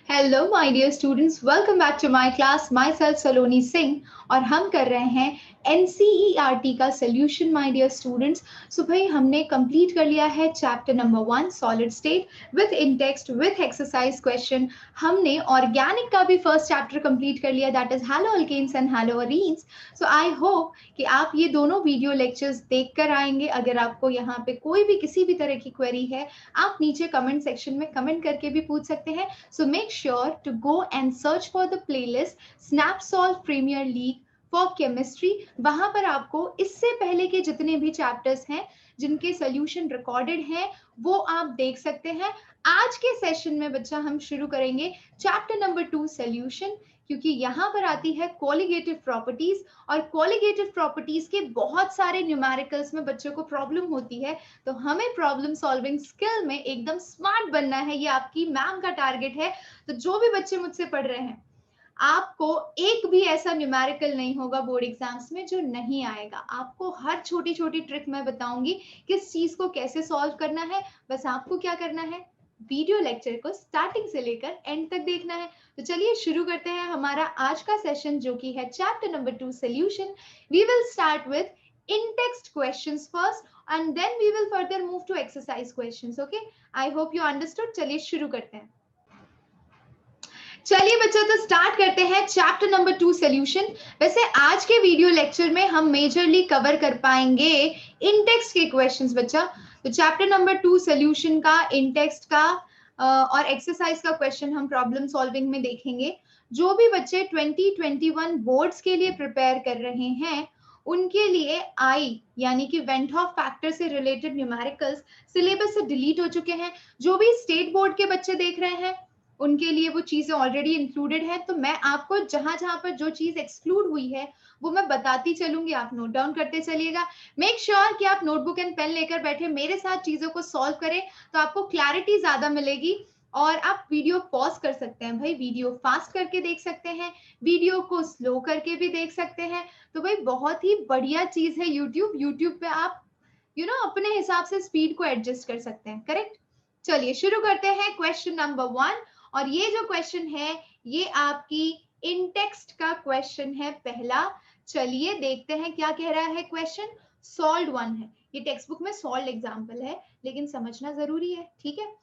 Hello my dear students, welcome back to my class. Myself Saloni Singh और हम कर रहे हैं एनसीईआरटी का solution my dear students. So भाई हमने कंप्लीट कर लिया है chapter number 1 solid state with in text with exercise question. हमने ऑर्गेनिक का भी फर्स्ट चैप्टर कंप्लीट कर लिया, that is haloalkanes and haloarenes. So I hope कि आप ये दोनों वीडियो लेक्चर्स देख कर आएंगे। अगर आपको यहाँ पे कोई भी किसी भी तरह की क्वेरी है, आप नीचे कमेंट सेक्शन में कमेंट करके भी पूछ सकते हैं। So make sure to go and search for the playlist SnapSolve Premier League for Chemistry। वहां पर आपको इससे पहले के जितने भी चैप्टर्स हैं जिनके सोल्यूशन रिकॉर्डेड हैं वो आप देख सकते हैं। आज के सेशन में बच्चा हम शुरू करेंगे चैप्टर नंबर 2 सोल्यूशन, क्योंकि यहाँ पर आती है कोलिगेटिव प्रॉपर्टीज और कोलिगेटिव प्रॉपर्टीज के बहुत सारे न्यूमेरिकल्स में बच्चों को प्रॉब्लम होती है। तो हमें प्रॉब्लम सॉल्विंग स्किल में एकदम स्मार्ट बनना है, ये आपकी मैम का टारगेट है। तो जो भी बच्चे मुझसे पढ़ रहे हैं, आपको एक भी ऐसा न्यूमेरिकल नहीं होगा बोर्ड एग्जाम्स में जो नहीं आएगा। आपको हर छोटी छोटी ट्रिक मैं बताऊंगी किस चीज को कैसे सॉल्व करना है। बस आपको क्या करना है, वीडियो लेक्चर को स्टार्टिंग से लेकर एंड तक देखना है। तो चलिए शुरू करते हैं हमारा आज का सेशन, जो कि है chapter number 2 solution. We will start with in text questions first and then we will further move to exercise questions. Okay, I hope you understood। चलिए शुरू करते हैं। चलिए बच्चों, तो स्टार्ट करते हैं चैप्टर नंबर 2 सोल्यूशन। वैसे आज के वीडियो लेक्चर में हम मेजरली कवर कर पाएंगे इन टेक्स्ट के क्वेश्चंस बच्चा। तो चैप्टर नंबर 2 सोल्यूशन का इन टेक्स्ट का और एक्सरसाइज का क्वेश्चन हम प्रॉब्लम सॉल्विंग में देखेंगे। जो भी बच्चे 2021 बोर्ड्स के लिए प्रिपेयर कर रहे हैं उनके लिए आई यानी कि वेंट हॉफ फैक्टर से रिलेटेड न्यूमेरिकल्स सिलेबस से डिलीट हो चुके हैं। जो भी स्टेट बोर्ड के बच्चे देख रहे हैं उनके लिए वो चीजें ऑलरेडी इंक्लूडेड है। तो मैं आपको जहां जहां पर जो चीज एक्सक्लूड हुई है वो मैं बताती चलूंगी, आप नोट डाउन करते चलिएगा। मेक श्योर कि आप नोटबुक एंड पेन लेकर बैठे मेरे साथ चीजों को सॉल्व करें, तो आपको क्लैरिटी ज्यादा मिलेगी। और आप वीडियो पॉज कर सकते हैं भाई, वीडियो फास्ट करके देख सकते हैं, वीडियो को स्लो करके भी देख सकते हैं। तो भाई बहुत ही बढ़िया चीज है यूट्यूब पे आप अपने हिसाब से स्पीड को एडजस्ट कर सकते हैं, करेक्ट। चलिए शुरू करते हैं क्वेश्चन नंबर 1। और ये जो क्वेश्चन है ये आपकी इन टेक्स्ट का क्वेश्चन है पहला। चलिए देखते हैं क्या कह रहा है क्वेश्चन। सॉल्व 1 है, ये टेक्स्ट बुक में सॉल्व एग्जाम्पल है लेकिन समझना जरूरी है, ठीक है।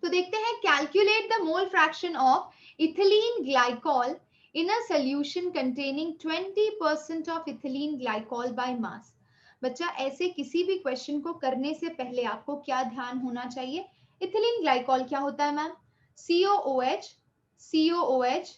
तो देखते हैं, calculate the mole fraction of ethylene glycol in a solution containing 20% of ethylene glycol by mass. बच्चा ऐसे किसी भी क्वेश्चन को करने से पहले आपको क्या ध्यान होना चाहिए। इथिलीन ग्लाइकॉल क्या होता है ma'am? COOH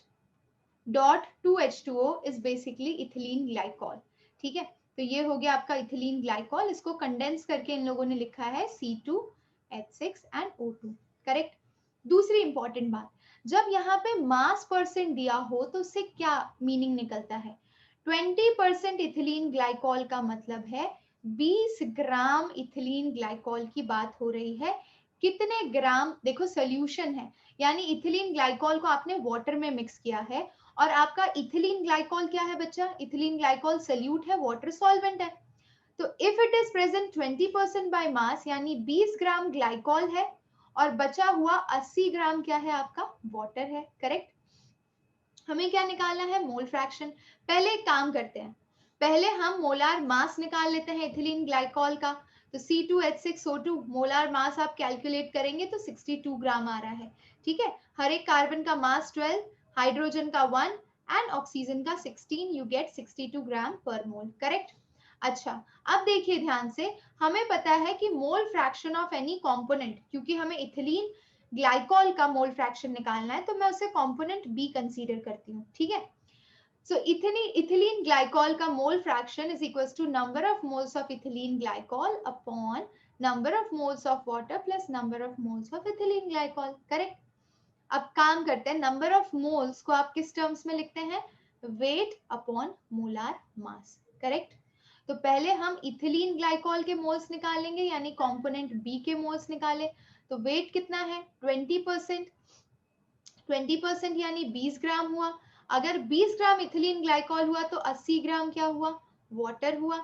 dot 2H2O is basically ethylene glycol, ठीक है। तो ये हो गया आपका इथिलीन ग्लाइकॉल, इसको कंडेंस करके इन लोगों ने लिखा है C2H6 एंड O2, करेक्ट। दूसरी इंपॉर्टेंट बात, जब यहाँ पे मास परसेंट दिया हो तो उससे क्या मीनिंग निकलता है? 20% इथिलीन ग्लाइकॉल का मतलब है 20 ग्राम इथिलीन ग्लाइकॉल की बात हो रही है। कितने ग्राम? देखो सोल्यूशन है यानी इथिलीन ग्लाइकॉल को आपने वाटर में मिक्स किया है और आपका इथिलीन ग्लाइकॉल क्या है बच्चा? इथिलीन ग्लाइकॉल सोल्यूट है, वाटर सॉल्वेंट है। तो if it is present 20% by mass यानी 20 ग्राम ग्लाइकॉल है और बचा हुआ 80 ग्राम क्या है आपका? वाटर है, करेक्ट। हमें क्या निकालना है? Mole fraction. पहले एक काम करते हैं, पहले हम मोलार मास निकाल लेते हैं इथिलीन ग्लाइकॉल का। तो C2H6O2 मोलार मास आप कैलकुलेट करेंगे तो 62 ग्राम आ रहा है, ठीक है। हर एक कार्बन का मास 12, हाइड्रोजन का 1 एंड ऑक्सीजन का 16, you get 62 gram per mole, correct. अच्छा, अब देखिए ध्यान से, हमें पता है कि मोल फ्रैक्शन ऑफ एनी कंपोनेंट, क्योंकि हमें इथिलीन ग्लाइकॉल का मोल फ्रैक्शन निकालना है तो मैं उसे कंपोनेंट बी कंसीडर करती हूँ, ठीक है। सो इथिलीन ग्लाइकॉल का mole fraction is equal to number of moles of ethylene glycol upon number of moles of water plus number of moles of ethylene glycol, correct. अब काम करते हैं, नंबर ऑफ मोल्स को आप किस टर्म्स में लिखते हैं? वेट अपॉन मोलार मास, करेक्ट। तो पहले हम इथिलीन ग्लाइकॉल के मोल्स निकालेंगे यानी कंपोनेंट बी के मोल्स निकाले। तो वेट कितना है? 20%, 20% यानी 20 ग्राम हुआ। अगर 20 ग्राम इथिलीन ग्लाइकॉल हुआ तो 80 ग्राम क्या हुआ? वाटर हुआ।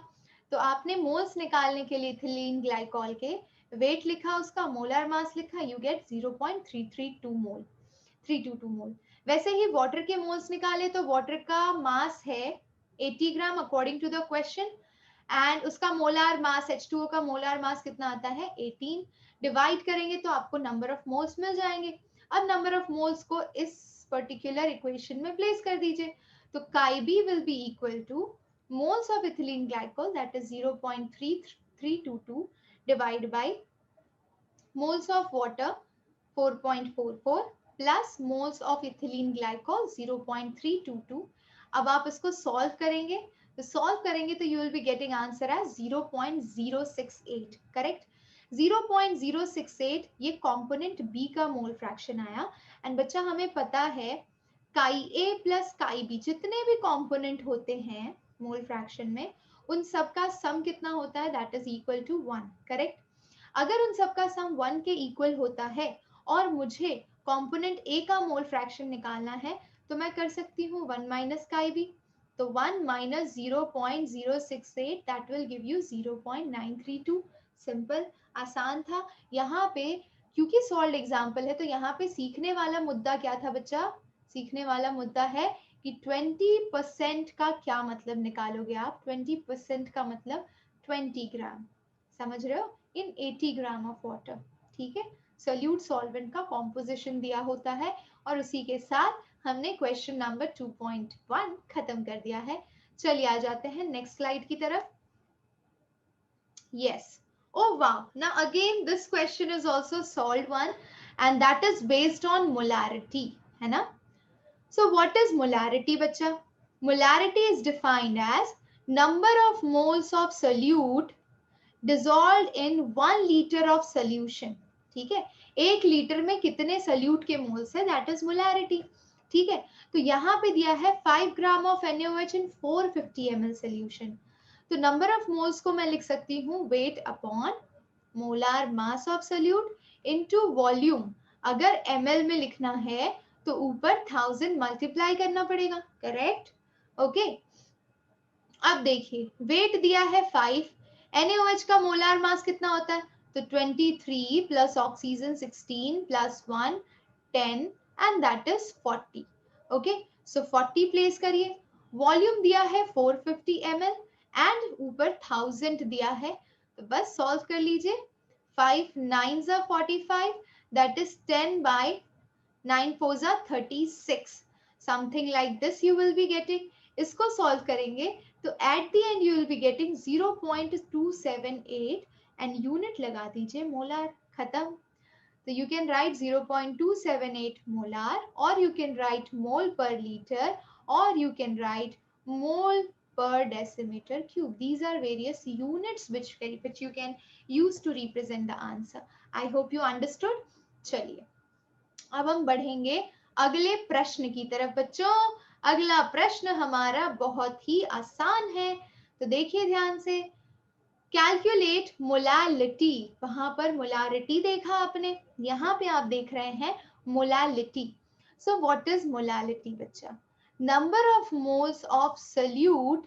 तो आपने मोल्स निकालने के लिए इथिलीन ग्लाइकॉल के वेट लिखा उसका, मोलर मास लिखा, यू गेट 0.332 मोल, 322 मोल। वैसे ही वाटर के मोल्स निकाले तो वाटर का मास है 80 gram according to the question, and उसका मोलार मास H2O का मोलार मास कितना आता है 18। डिवाइड करेंगे तो आपको नंबर ऑफ मोल्स मिल जाएंगे। अब नंबर ऑफ मोल्स को इस पर्टिकुलर इक्वेशन में प्लेस कर दीजिए, तो chi B will be equal to moles of ethylene glycol, that is 0.3322 divided by moles of water 4.44 plus moles of ethylene glycol 0.322। अब आप इसको सॉल्व करेंगे, तो सॉल्व करेंगे तो you will be getting answer as 0.068, correct. 0.068 ये component B का mole fraction आया। एंड बच्चा हमें पता है काई ए प्लस काई बी जितने भी कंपोनेंट होते हैं मोल फ्रैक्शन में, उन सब का सम कितना होता है, that is equal to 1, correct. अगर उन सब का सम 1 के इक्वल होता है और मुझे कंपोनेंट ए का मोल फ्रैक्शन निकालना है, तो मैं कर सकती हूँ 1 माइनस काई बी, तो 1 minus 0.068 that will give you 0.932। Simple, आसान था। यहाँ पे क्योंकि सॉल्व एग्जाम्पल है तो यहाँ पे सीखने वाला मुद्दा क्या था बच्चा, सीखने वाला मुद्दा है कि 20% का क्या मतलब निकालोगे आप। 20% का मतलब 20 ग्राम, समझ रहे हो, इन 80 ग्राम ऑफ वाटर, ठीक है। सोल्यूट सॉल्वेंट का कॉम्पोजिशन दिया होता है और उसी के साथ हमने क्वेश्चन नंबर 2.1 खत्म कर दिया है। चलिए आ जाते हैं नेक्स्ट स्लाइड की तरफ। Yes, oh wow, now again this question is also solved one and that is based on molarity, है ना। So what is molarity बच्चा? Molarity is defined as number of moles of solute dissolved in 1 liter of solution, ठीक है। 1 litre में कितने salute के moles है, that is molarity, ठीक है। तो यहाँ पे दिया है 5 gram of NaOH in 450 ml solution. तो नंबर ऑफ मोल्स को मैं लिख सकती हूँ wait upon molar mass of solute into volume. अगर ml में लिखना है तो ऊपर 1000 मल्टीप्लाई करना पड़ेगा, करेक्ट, ओके। अब देखिए वेट दिया है 5, NaOH का मोलार मास कितना होता है, तो 23 plus oxygen 16 plus 1 10 and that is 40, okay. So 40 place करिए। वॉल्यूम दिया है 450 ml एंड ऊपर 1000 दिया है, तो बस सॉल्व कर लीजिए। 5 9s are 45, that is 10 by 9 4s are 36, something like this you will be getting। इसको सॉल्व करेंगे तो at the end you will be getting 0.278 and unit लगा दीजिए मोलार, खत्म। तो यू कैन राइट 0.278 मोलार और यू कैन राइट मोल पर litre और you can write mole per decimeter cube. These are various units which you can use to represent the answer. I hope you understood. चलिए अब हम बढ़ेंगे अगले प्रश्न की तरफ बच्चों। अगला प्रश्न हमारा बहुत ही आसान है, तो देखिए ध्यान से। कैलकुलेट मोलालिटी, वहां पर मोलारिटी देखा आपने, यहाँ पे आप देख रहे हैं molality. So what is molality बच्चा? Number of moles of solute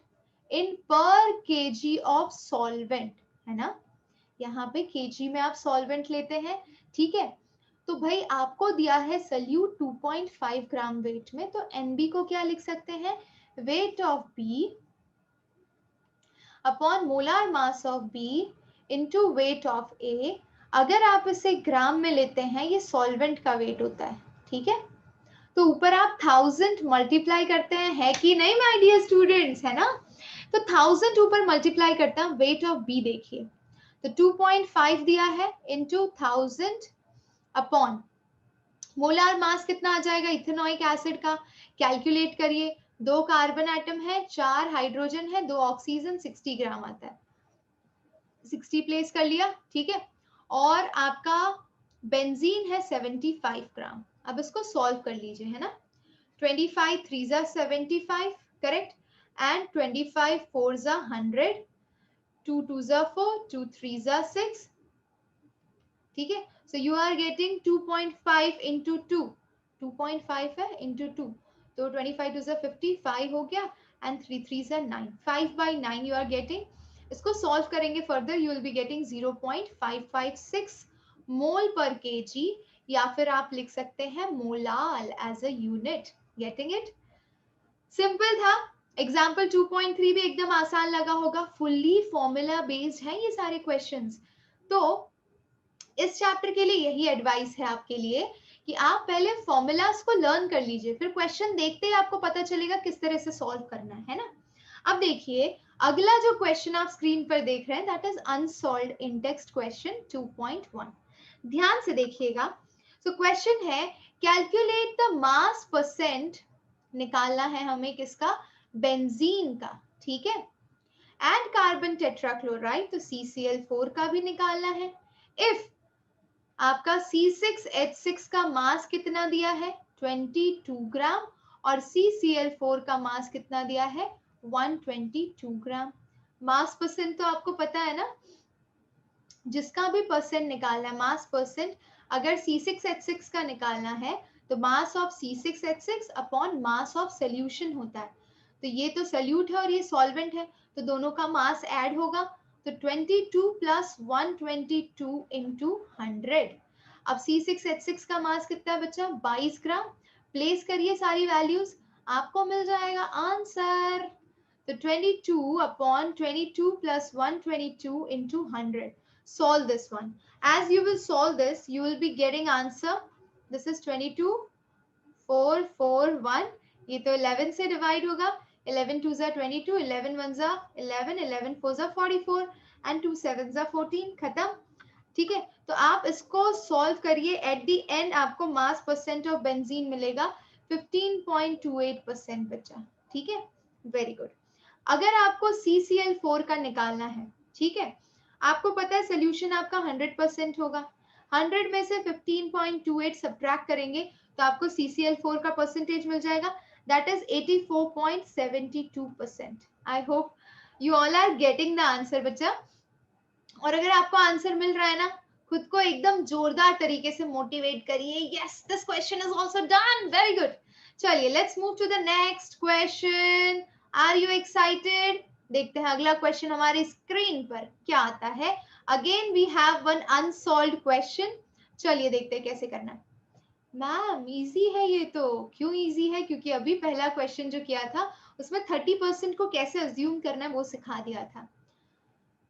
in per kg of solvent, है ना। यहाँ पे केजी में आप सॉल्वेंट लेते हैं, ठीक है। तो भाई आपको दिया है सोल्यूट 2.5 ग्राम वेट में, तो एनबी को क्या लिख सकते हैं, weight of B upon molar mass of B into weight of A. अगर आप इसे ग्राम में लेते हैं, ये सॉल्वेंट का वेट होता है, ठीक है। तो ऊपर आप 1000 मल्टीप्लाई करते हैं, है कि नहीं माय डियर स्टूडेंट्स, है ना। तो 1000 ऊपर मल्टीप्लाई करता है, वेट ऑफ बी देखिए, तो 2.5 दिया है इनटू 1000 अपॉन मोलार मास कितना आ जाएगा इथेनॉइक एसिड का, कैलकुलेट करिए। 2 कार्बन एटम है, 4 हाइड्रोजन है, 2 ऑक्सीजन, 60 ग्राम आता है, 60 प्लेस कर लिया, ठीक है। और आपका बेंजीन है 75 ग्राम। अब इसको सॉल्व कर लीजिए, है ना। 25 3s are 75, correct, and 25 4s are 100, 2 2s are 4, 2 3s are 6, ठीक है। So you are getting 2.5 into 2, 2.5 है into 2, तो 25 2 से 55 हो गया एंड 3 3 से 9, 5 by 9 you are getting इसको सॉल्व करेंगे further, you will be getting 0.556 mole per kg, या फिर आप लिख सकते हैं molal as a unit. Getting it? Simple था। एग्जाम्पल 2.3 भी एकदम आसान लगा होगा, फुल्ली फॉर्मूला बेस्ड है ये सारे क्वेश्चंस। तो इस चैप्टर के लिए यही एडवाइस है आपके लिए कि आप पहले फॉर्मूलाज को लर्न कर लीजिए, फिर क्वेश्चन देखते ही आपको पता चलेगा किस तरह से सॉल्व करना है ना। अब देखिए अगला जो क्वेश्चन आप स्क्रीन पर देख रहे हैं, that is unsolved in text question 2.1। ध्यान से देखिएगा। सो क्वेश्चन है कैलकुलेट द मास परसेंट, निकालना है हमें किसका? बेंजीन का, ठीक है। एंड कार्बन टेट्राक्लोराइड, तो CCl4 का भी निकालना है। इफ आपका C6H6 का मास कितना दिया है? 22 ग्राम, और CCl4 का मास कितना दिया है? 122 ग्राम। मास परसेंट तो आपको पता है ना, जिसका भी परसेंट निकालना है, मास परसेंट अगर C6H6 का निकालना है तो mass of C6H6 upon mass of solution होता है। तो ये तो सोल्यूट है और ये सॉल्वेंट है, तो दोनों का मास ऐड होगा, तो 22 प्लस 122 इंटू 100। अब C6H6 का मास कितना है बच्चा? 22 ग्राम। प्लेस करिए सारी वैल्यूज, आपको मिल जाएगा आंसर। तो 22 upon 22 plus 122 into 100. Solve this one. As you will solve this, you will be getting answer. This is 22, 4, 4, 1. ये तो 11 से डिवाइड होगा। 11 2 जा 22, 11 1 जा 11, 11 4 जा 44 and 2 7 जा 14। खत्म, ठीक है। तो आप इसको सॉल्व करिए, एट द एंड आपको मास परसेंट ऑफ बेंजीन मिलेगा 15.28% बच्चा, ठीक है। Very good. अगर आपको CCl4 का निकालना है, ठीक है, आपको पता है सोल्यूशन आपका 100% होगा, 100 में से 15.28 सब्ट्रैक्ट करेंगे तो आपको CCl4 का परसेंटेज मिल जाएगा, that is 84.72%। I hope you all are getting the answer बच्चा। और अगर आपको आंसर मिल रहा है ना, खुद को एकदम जोरदार तरीके से मोटिवेट करिए। Yes, this question is also done, very good. चलिए let's move to the next question. Are you excited? देखते हैं अगला क्वेश्चन हमारी स्क्रीन पर क्या आता है। Again we have one unsolved question. चलिए देखते हैं कैसे करना है। मैम इजी है ये तो। क्यों इजी है? क्योंकि अभी पहला क्वेश्चन जो किया था उसमें 30% को कैसे अज्यूम करना है वो सिखा दिया था।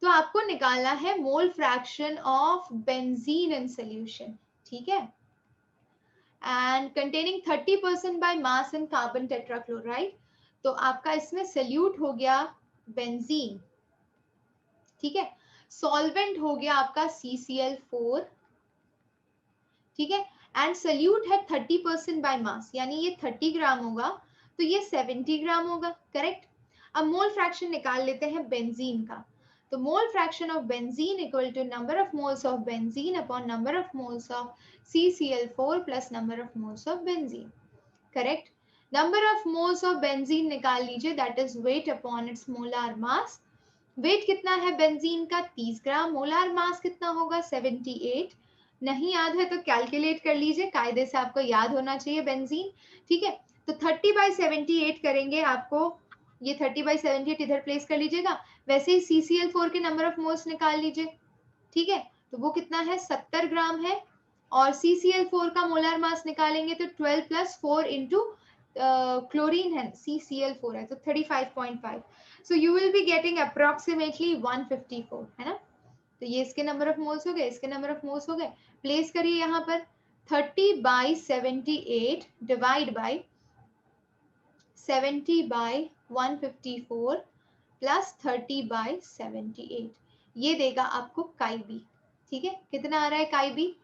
तो आपको निकालना है मोल fraction of benzene in solution, ठीक है, and containing 30% by mass in carbon tetrachloride. तो आपका इसमें सोल्यूट हो गया बेंजीन, ठीक है, सॉल्वेंट हो गया आपका CCl4, ठीक है, एंड सोल्यूट है 30% बाय मास, यानी ये 30 ग्राम होगा तो ये 70 ग्राम होगा, करेक्ट। अब मोल फ्रैक्शन निकाल लेते हैं बेंजीन का। तो mole fraction of benzene equal to number of moles of benzene upon number of moles of CCl4 plus number of moles of benzene, correct. Number of moles of benzene निकाल लीजिए, that is weight upon its molar mass. Weight कितना है benzene का? 30 ग्राम। Molar mass कितना होगा? 78। नहीं याद है तो कैलकुलेट कर लीजिए, कायदे से आपको याद होना चाहिए बेंजीन, ठीक है। तो 30/78 करेंगे, आपको ये 30/78 इधर प्लेस कर लीजिएगा। वैसे ही CCl4 के नंबर ऑफ मोल्स निकाल लीजिए, ठीक है, तो वो कितना है? 70 ग्राम है। और CCl4 का मोलार मास निकालेंगे तो 12 + 4 इंटू क्लोरीन है, CCl4 है तो 35.5। सो you will be getting approximately 154, है ना। तो ये इसके नंबर ऑफ मोल्स हो गए, इसके नंबर ऑफ मोल्स हो गए। प्लेस करिए यहाँ पर 30/78 डिवाइड बाय 70/154 प्लस 30/78, ये देगा आपको काई-बी, ठीक है। कितना आ रहा है काई-बी?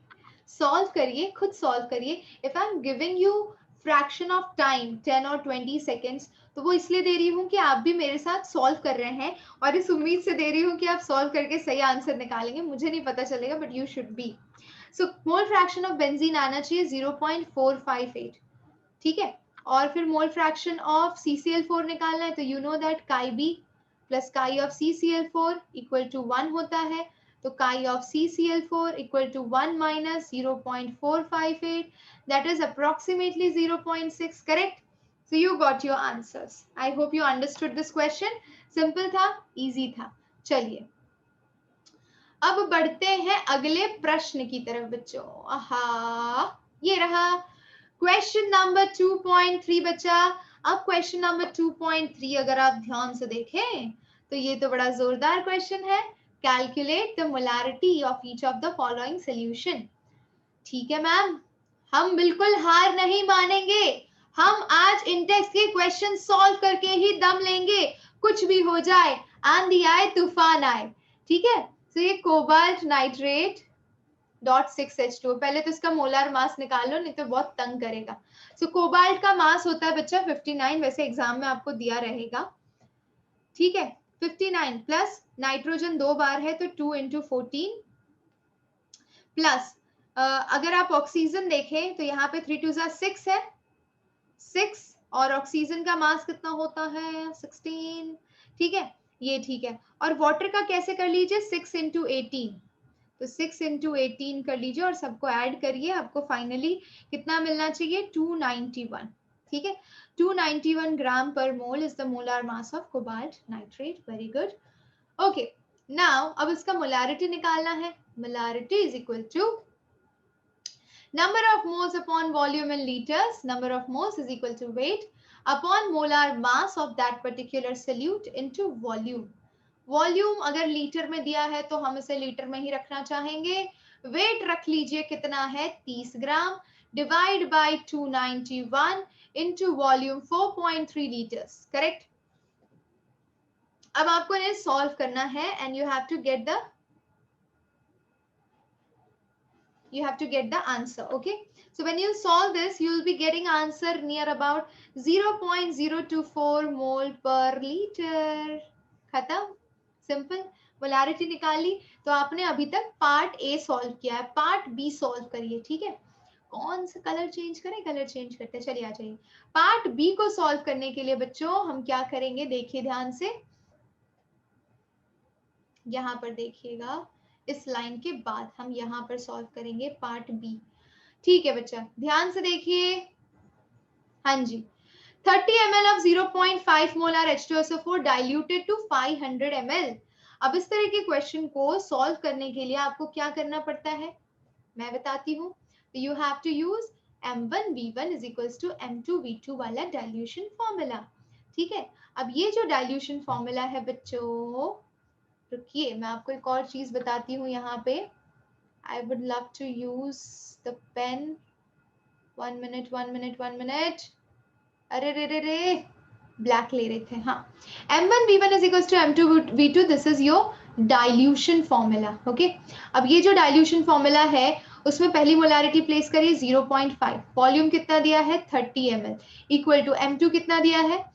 सॉल्व करिए, खुद सॉल्व करिए। If I am giving you fraction of time 10 और 20 सेकेंड्स, तो वो इसलिए दे रही हूँ कि आप भी मेरे साथ सॉल्व कर रहे हैं, और इस उम्मीद से दे रही हूँ कि आप सॉल्व करके सही आंसर निकालेंगे। मुझे नहीं पता चलेगा but you should be. So mole fraction of benzene आना चाहिए 0.458, ठीक है। और फिर मोल फ्रैक्शन ऑफ CCl4 निकालना है, तो you know that chi B plus chi of CCl4 equal to 1 होता है। तो chi of CCl4 equal to 1 minus 0.458, that is approximately 0.6, correct? So you got your answers. I hope you understood this question. Simple था, easy था। चलिए अब बढ़ते हैं अगले प्रश्न की तरफ बच्चों। आहा, ये रहा क्वेश्चन नंबर 2.3 बच्चा। अब क्वेश्चन नंबर 2.3 अगर आप ध्यान से देखें तो ये तो बड़ा जोरदार क्वेश्चन है। Calculate the molarity of each of the following solution. ठीक है मैम, हम बिल्कुल हार नहीं मानेंगे। हम आज इंडेक्स के क्वेश्चन सॉल्व करके ही दम लेंगे, कुछ भी हो जाए, आंधी आए तूफान आए। ठीक है, तो ये कोबाल्ट नाइट्रेट .6H2, पहले तो इसका मोलार मास निकालो नहीं तो बहुत तंग करेगा। सो कोबाल्ट का मास होता है बच्चा 59, वैसे एग्जाम में आपको दिया रहेगा। ठीक है, 59 प्लस नाइट्रोजन 2 बार है तो 2 × 14 प्लस अगर आप ऑक्सीजन देखें तो यहाँ पे 3 2 6 है, 6 और ऑक्सीजन का मास कितना होता है 16। ठीक है, ये ठीक है। और वाटर का कैसे कर लीजिए 6 × 18, तो 6 × 18 कर लीजिए और सबको ऐड करिए, आपको फाइनली कितना मिलना चाहिए 291। ठीक है, 291 gram per mole is the molar mass of cobalt nitrate. Very good. Okay, now अब इसका मोलारिटी निकालना है। Molarity is equal to number of moles upon volume in liters, number of moles is equal to weight upon molar mass of that particular solute into volume. Volume अगर litre में दिया है तो हम इसे लीटर में ही रखना चाहेंगे। वेट रख लीजिए कितना है 30 gram, divide by 291 into volume 4.3 litres. Correct. अब आपको इन्हें सॉल्व करना है and you have to get the answer. Okay, so when you solve this you will be getting answer near about 0.024 mole per liter. खत्म, simple. Molarity निकाली तो आपने अभी तक पार्ट ए सॉल्व किया है, पार्ट बी सॉल्व करिए। ठीक है, कौन सा कलर चेंज करें, कलर चेंज करते हैं, चलिए आ जाइए। पार्ट बी को सॉल्व करने के लिए बच्चों हम क्या करेंगे, देखिए ध्यान से, यहाँ पर देखिएगा, इस लाइन के बाद हम यहाँ पर सॉल्व करेंगे पार्ट बी। ठीक है बच्चा, ध्यान से देखिए। हाँ जी, 30 ml of 0.5 molar H2SO4 diluted to 500 ml। अब इस तरह के क्वेश्चन को सॉल्व करने के लिए आपको क्या करना पड़ता है, मैं बताती हूँ। You have to use M1V1 is equals to M2V2 वाला डाइल्यूशन फॉर्मूला। ठीक है, अब ये जो डाइल्यूशन फॉर्मूला है बच्चों, रुकिए मैं आपको एक और चीज बताती हूँ यहाँ पे। I would love to use the pen. 1 minute. अरे रे ब्लैक ले रहे थे। हाँ, M1V1 is equals to M2V2, this is your dilution formula. Okay, अब ये जो डाइल्यूशन फॉर्मूला है उसमें पहली मोलारिटी प्लेस करिए 0.5, वॉल्यूम कितना दिया है 30 ml, इक्वल टू M2 कितना दिया है,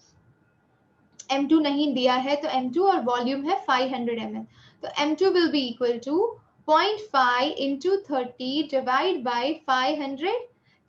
M2 नहीं दिया है तो M2 और वॉल्यूम है 500 ml, तो M2 will be equal to 0.5 into 30 divide by 500।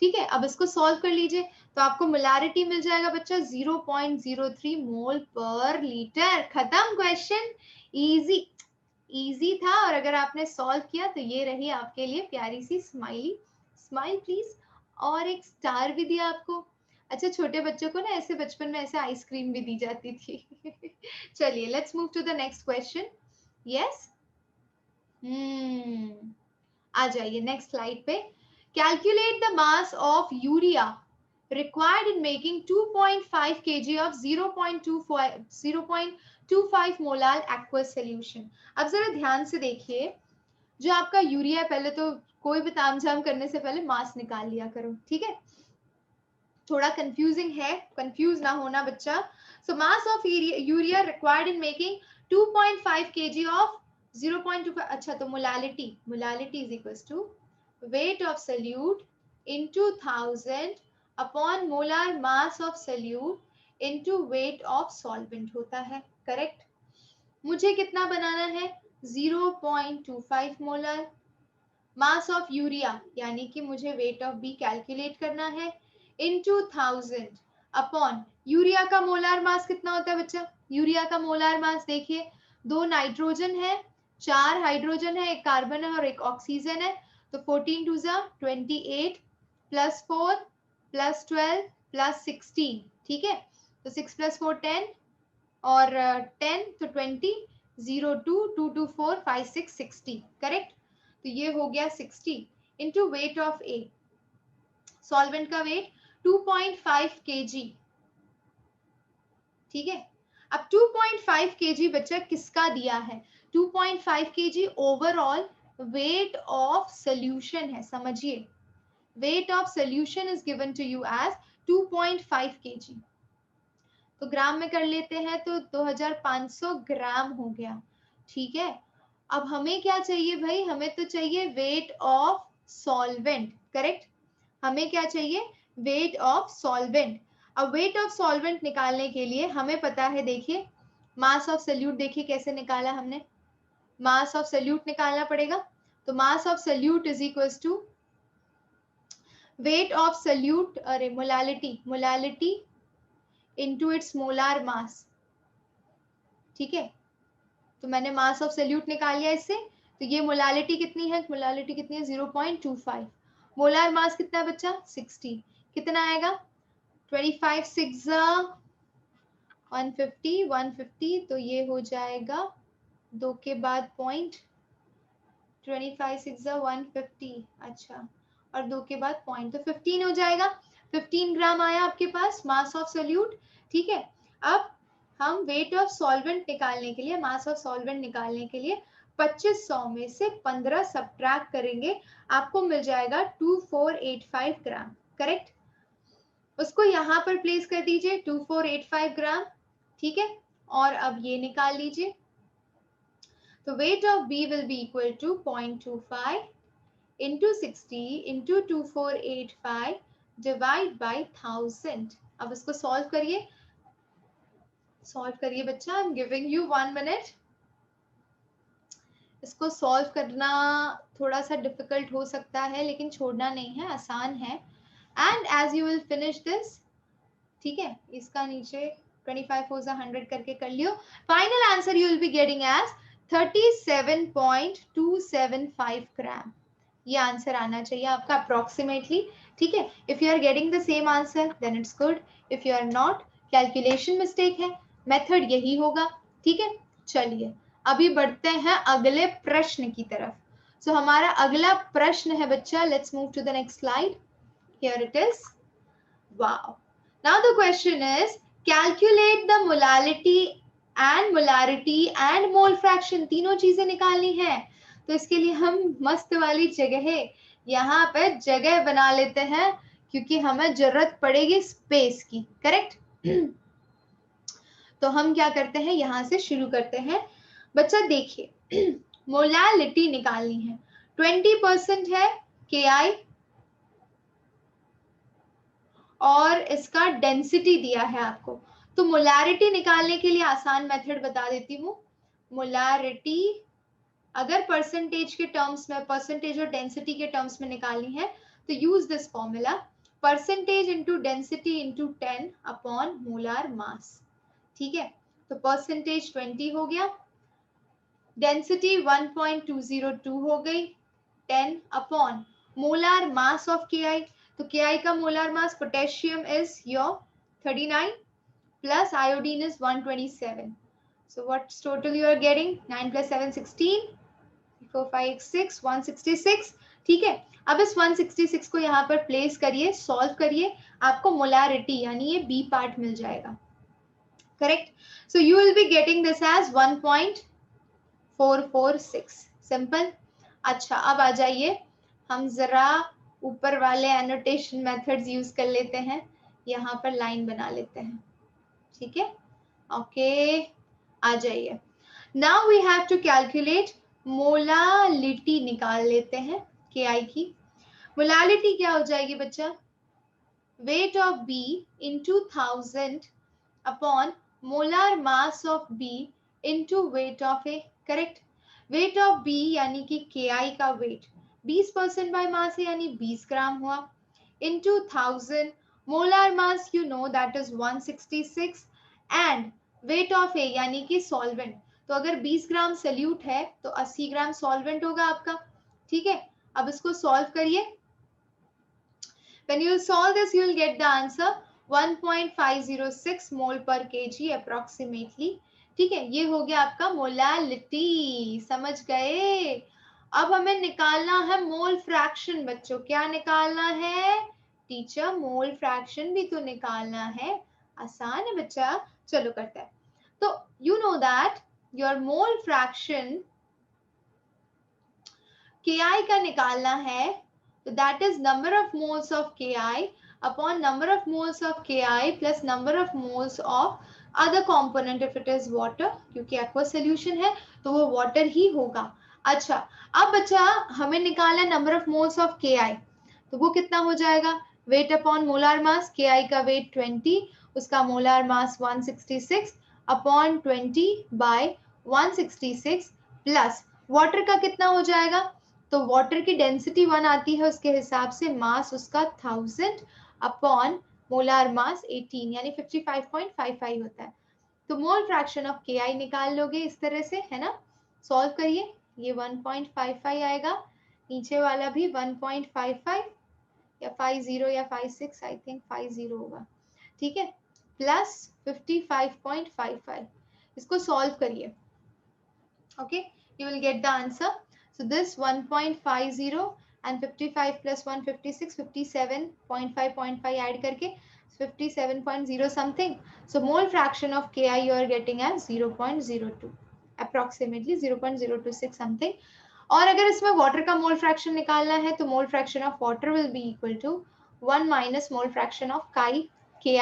ठीक है, अब इसको सॉल्व कर लीजिए तो आपको मोलारिटी मिल जाएगा बच्चा 0.03 मोल पर लीटर। खत्म क्वेश्चन, इजी था। और अगर आपने सॉल्व किया तो ये रही आपके लिए प्यारी सी स्माइली, स्माइल प्लीज, और एक स्टार भी दिया आपको। अच्छा, छोटे बच्चों को ना ऐसे बचपन में ऐसे आइसक्रीम भी दी जाती थी। चलिए let's move to the next question. Yes, आ जाइए नेक्स्ट स्लाइड पे। Calculate the mass of urea required in making 2.5 kg of 0.25 molar aqueous solution। अब जरा ध्यान से देखिए, जो आपका यूरिया, पहले तो कोई भी तामझाम करने से पहले मास निकाल लिया करो। ठीक है, थोड़ा कंफ्यूजिंग है, कंफ्यूज ना होना बच्चा। So mass of urea required in making 2.5 kg of 0.25, अच्छा तो molality is equals to weight of solute into 1000 upon molar mass of solute into weight of solvent होता है। करेक्ट, मुझे कितना बनाना है 0.25 मोलर मास ऑफ यूरिया, यानी कि मुझे वेट ऑफ बी कैलकुलेट करना है, इनटू 1000 अपॉन यूरिया का मोलार मास कितना होता है बच्चा, यूरिया का मोलार मास देखिए, 2 नाइट्रोजन है, 4 हाइड्रोजन है, 1 कार्बन है और 1 ऑक्सीजन है, तो 14 2 28 प्लस 4 प्लस 12 प्लस 16। ठीक है, तो 6 + 4 10 और 10 तो 20, 02, 224, 56, 60, करेक्ट। तो ये हो गया 60 into weight of A, solvent का वेट 2.5 kg, ठीक है। अब 2.5 kg बच्चा किसका दिया है, 2.5 kg overall weight of solution है, समझिए weight of solution is given to you as 2.5 kg। तो ग्राम में कर लेते हैं तो 2500 ग्राम हो गया, ठीक है। अब हमें क्या चाहिए भाई, हमें तो चाहिए वेट ऑफ सॉल्वेंट, करेक्ट। हमें क्या चाहिए, वेट ऑफ सॉल्वेंट। अब वेट ऑफ सॉल्वेंट निकालने के लिए हमें पता है, देखिए मास ऑफ सोल्यूट, देखिए कैसे निकाला हमने, मास ऑफ सोल्यूट निकालना पड़ेगा। तो mass of solute is equals to weight of solute, अरे molality, molality into its molar mass, ठीक है। तो मैंने मास ऑफ सोल्यूट निकाल लिया इससे, तो ये मोलालिटी कितनी है, मोलालिटी कितनी है 0.25, मोलार मास कितना है बच्चा 60, कितना आएगा 25 6 150, 150, तो ये हो जाएगा 2 के बाद पॉइंट, 25 6 150, अच्छा, और 2 के बाद पॉइंट, तो 15 हो जाएगा, 15 ग्राम आया आपके पास मास ऑफ सोल्यूट, ठीक है। अब हम वेट ऑफ सॉल्वेंट निकालने के लिए, मास ऑफ सॉल्वेंट निकालने के लिए 2500 में से 15 सब्ट्रैक्ट करेंगे, आपको मिल जाएगा 2485 ग्राम, करेक्ट। उसको यहाँ पर प्लेस कर दीजिए 2485 ग्राम, ठीक है। और अब ये निकाल लीजिए, तो weight of B will be equal to 0.25 into 60 into 2485 divide by 1000। अब इसको सॉल्व करिए, सॉल्व करिए बच्चा, I am giving you 1 minute. इसको सॉल्व करना थोड़ा सा डिफिकल्ट हो सकता है, लेकिन छोड़ना नहीं है, आसान है। And as you will finish this, ठीक है, इसका नीचे 25 4 100 करके कर लियो। Final answer you will be getting as 37.275 gram, ये आंसर आना चाहिए आपका अप्रोक्सीमेटली, ठीक है। If you are getting the same answer then it's good, if you are not calculation mistake है, मेथड यही होगा, ठीक है। चलिए अभी बढ़ते हैं अगले प्रश्न की तरफ। सो हमारा अगला प्रश्न है बच्चा, let's move to the next slide, here it is, wow. Now the question is calculate the molality and mole fraction, तीनों चीजें निकालनी है। तो इसके लिए हम मस्त वाली जगह यहाँ पे जगह बना लेते हैं, क्योंकि हमें जरूरत पड़ेगी स्पेस की, करेक्ट। तो हम क्या करते हैं, यहां से शुरू करते हैं बच्चा। देखिए मोलालिटी निकालनी है, 20% है KI, और इसका डेंसिटी दिया है आपको। तो मोलारिटी निकालने के लिए आसान मेथड बता देती हूँ। मोलारिटी अगर परसेंटेज के टर्म्स में, परसेंटेज और डेंसिटी के टर्म्स में निकालनी है तो use this formula, percentage into density into 10 upon molar mass, ठीक है। तो परसेंटेज 20 हो गया, डेंसिटी 1.202 हो गई, 10 upon molar mass of KI। तो KI का molar mass, potassium is your 39 plus iodine is 127. So what's total you are getting? 9 plus 7 16, 4 5 6 166, ठीक है। अब इस 166 को यहाँ पर प्लेस करिए, सॉल्व करिए, आपको मोलारिटी यानी ये बी पार्ट मिल जाएगा, correct. So you will be getting this as 1.446, simple. अच्छा अब आ जाइए, हम जरा ऊपर वाले एनोटेशन मेथड्स यूज कर लेते हैं, यहाँ पर लाइन बना लेते हैं, ठीक है। ओके आ जाइए, now we have to calculate molality, निकाल लेते हैं KI की। मोलालिटी क्या हो जाएगी बच्चा, wait of B into 1000 upon molar mass of B into weight of A, correct. Wait of B यानी कि KI का वेट 20% बाय मास है, यानी 20 ग्राम हुआ, into 1000, molar mass you know that is 166, and weight of A यानी कि solvent. तो अगर 20 ग्राम सोल्यूट है तो 80 ग्राम सॉल्वेंट होगा आपका, ठीक है। अब इसको सॉल्व करिए, when you solve this you will get the answer 1.506 mole per kg approximately, ठीक है, ये हो गया आपका मोलालिटी, समझ गए। अब हमें निकालना है मोल फ्रैक्शन बच्चों। क्या निकालना है टीचर? मोल फ्रैक्शन भी तो निकालना है। आसान है बच्चा, चलो करते हैं। तो you know that your mole fraction Ki का निकालना है, तो that is number of moles of Ki upon number of moles of Ki plus number of moles of other component if it is water, क्योंकि aqua solution है तो वो water ही होगा। अच्छा, अब बच्चा हमें निकालना है number of moles of Ki, तो वो कितना हो जाएगा? Weight upon molar mass, Ki का वेट 20, उसका मोलार मास 166 अपॉन 20 बाय 166 प्लस वाटर का कितना हो जाएगा? तो वाटर की डेंसिटी 1 आती है, उसके हिसाब से मास उसका 1000 अपॉन मोलार मास 18 यानी 55.55 होता है। तो मोल फ्रैक्शन ऑफ Ki निकाल लोगे इस तरह से, है ना? सॉल्व करिए, ये 1.55 आएगा, नीचे वाला भी 1.55 या 50 या 56, आई थिंक 50 होगा, ठीक है, प्लस 55.55। इसको सॉल्व करिए, okay, you will get the answer. So this 1.50 and 55 plus 156, 57.5.5 add करके 57.0 something. So mole fraction of Ki you are getting as 0.02, approximately 0.026 something. और अगर इसमें वाटर का मोल फ्रैक्शन निकालना है तो mole fraction of water will be equal to 1 minus mole fraction of Ki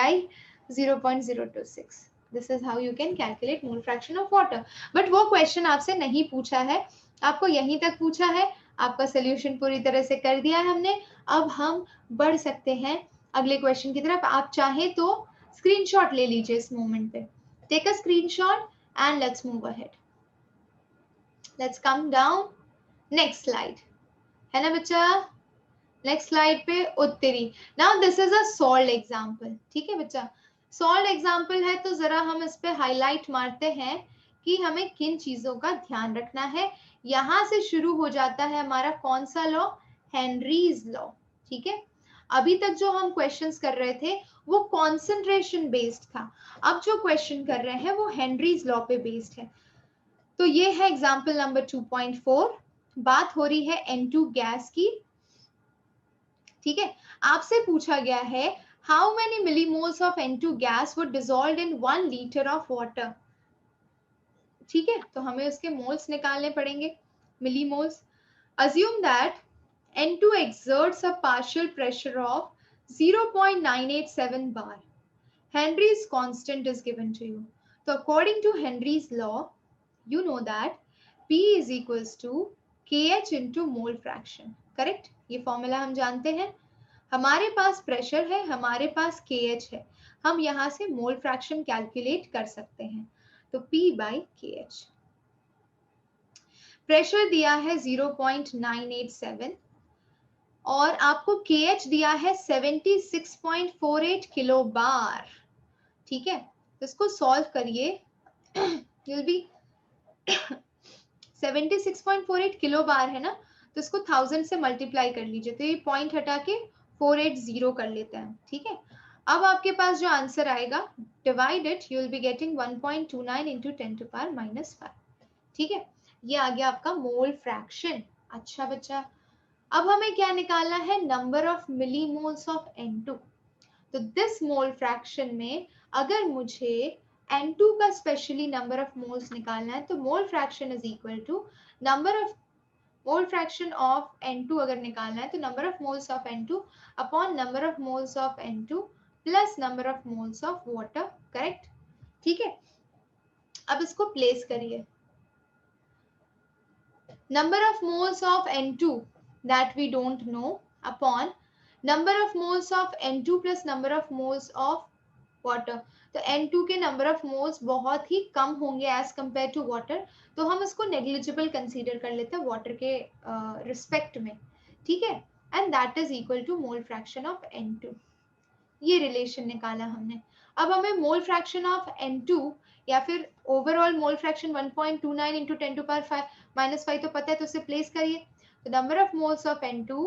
0.026. This is how you can calculate mole fraction of water. But वो question आपसे नहीं पूछा है, आपको यहीं तक पूछा है, आपका सोल्यूशन पूरी तरह से कर दिया है हमने। अब हम बढ़ सकते हैं अगले क्वेश्चन की तरफ। आप चाहें तो स्क्रीनशॉट ले लीजिए इस मोमेंट पे। Take a screenshot and let's move ahead. Let's come down, next slide, है ना बच्चा? नेक्स्ट स्लाइड पे उत्तरी। Now this is a solved example, ठीक है बच्चा? सॉल्व्ड एग्जांपल है तो जरा हम इस पे हाईलाइट मारते हैं कि हमें किन चीजों का ध्यान रखना है। यहां से शुरू हो जाता है हमारा कौन सा लॉ? हेनरीज लॉ, ठीक है? अभी तक जो हम क्वेश्चंस कर रहे थे वो कॉन्सेंट्रेशन बेस्ड था, अब जो क्वेश्चन कर रहे हैं वो हेनरीज लॉ पे बेस्ड है। तो ये है एग्जांपल नंबर 2.4, बात हो रही है N2 गैस की, ठीक है? आपसे पूछा गया है how many millimoles of N2 gas would dissolve in 1 litre of water, ठीक है? तो हमें उसके मोल्स निकालने पड़ेंगे, millimoles. Assume that N2 exerts a partial pressure of 0.987 bar. Henry's constant is given to you. So according to Henry's law, you know that P is equals to KH into mole fraction. Correct? ये formula हम जानते हैं। हमारे पास pressure है, हमारे पास KH है, हम यहां से मोल फ्रैक्शन कैलकुलेट कर सकते हैं। तो P by KH। प्रेशर दिया है 0.987 और आपको KH दिया है 76.48 किलो बार, ठीक है? तो इसको सॉल्व करिए, विल बी 76.48 किलो बार है ना, तो इसको 1000 से मल्टीप्लाई कर लीजिए, तो ये पॉइंट हटा के 480 कर लेते हैं, ठीक है? अब आपके पास जो आंसर आएगा, divide it, you will be getting 1.29 into 10⁻⁵, ठीक है? ये आ गया आपका मोल फ्रैक्शन। अच्छा बच्चा, अब हमें क्या निकालना है? Number of millimoles of N2। तो दिस मोल फ्रैक्शन में अगर मुझे N2 का स्पेशली नंबर ऑफ मोल्स निकालना है तो mole fraction is equal to number of mole fraction of N2 अगर निकालना है तो number of moles of N2 upon number of moles of N2 plus number of moles of water, correct? ठीक है, अब इसको प्लेस करिए। Number of moles of N2 that we don't know upon number of moles of N2 plus number of moles of water। तो N2 के number of moles बहुत ही कम होंगे as compared to water, तो हम इसको negligible consider कर लेते हैं water के respect में, ठीक है? And that is equal to mole fraction of N2। ये रिलेशन निकाला हमने। अब हमें मोल फ्रैक्शन ऑफ N2 या फिर ओवरऑल मोल फ्रैक्शन 1.29 into 10⁻⁻5 तो पता है, तो उसे प्लेस करिए। तो number of moles of N2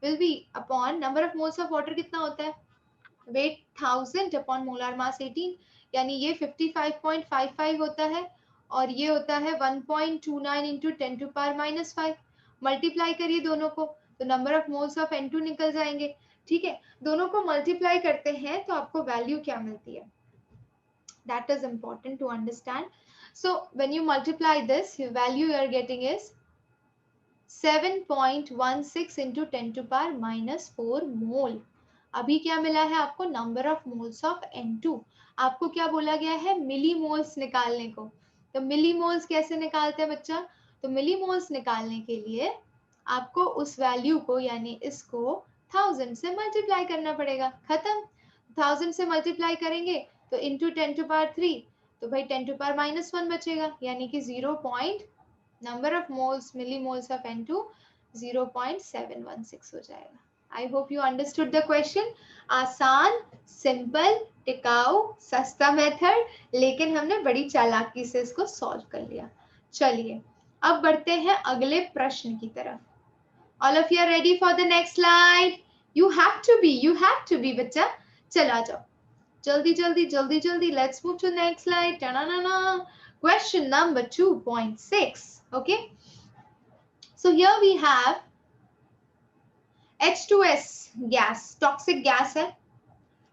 will be upon number of moles of water कितना होता है? वेट 1000 अपॉन मोलार मास 18, यानी ये 55.55 होता है और ये होता है 1.29 इंटू 10⁻⁻5। मल्टीप्लाई करिए दोनों को तो number of moles of N2 निकल जाएंगे। ठीक है, दोनों को मल्टीप्लाई करते हैं तो आपको वैल्यू क्या मिलती है, that is important to understand. So when you multiply this, value you are getting is 7.16 into 10⁻⁻4 मोल। अभी क्या मिला है आपको, number of moles of N2। आपको क्या बोला गया है, मिली मोल्स निकालने को। तो मिली मोल्स कैसे निकालते हैं बच्चा, तो मिली मोल्स निकालने के लिए आपको उस वैल्यू को यानी इसको 1000 से मल्टीप्लाई करना पड़ेगा। खत्म, 1000 से मल्टीप्लाई करेंगे तो इंटू 10⁻3, तो भाई 10⁻⁻1 बचेगा, यानी कि 0. Number of moles millimoles of N2 0.716 हो जाएगा। आई hope you understood the question. आसान, सिंपल, टिकाऊ, सस्ता मेथड, लेकिन हमने बड़ी चालाकी से इसको सॉल्व कर लिया। चलिए अब बढ़ते हैं अगले प्रश्न की तरफ। All of you are ready for the next slide? You have to be बच्चा। चलो आ जाओ, जल्दी जल्दी जल्दी जल्दी, let's move to next slide. Question number 2.6. Okay, so here we have H2S gas, toxic gas है।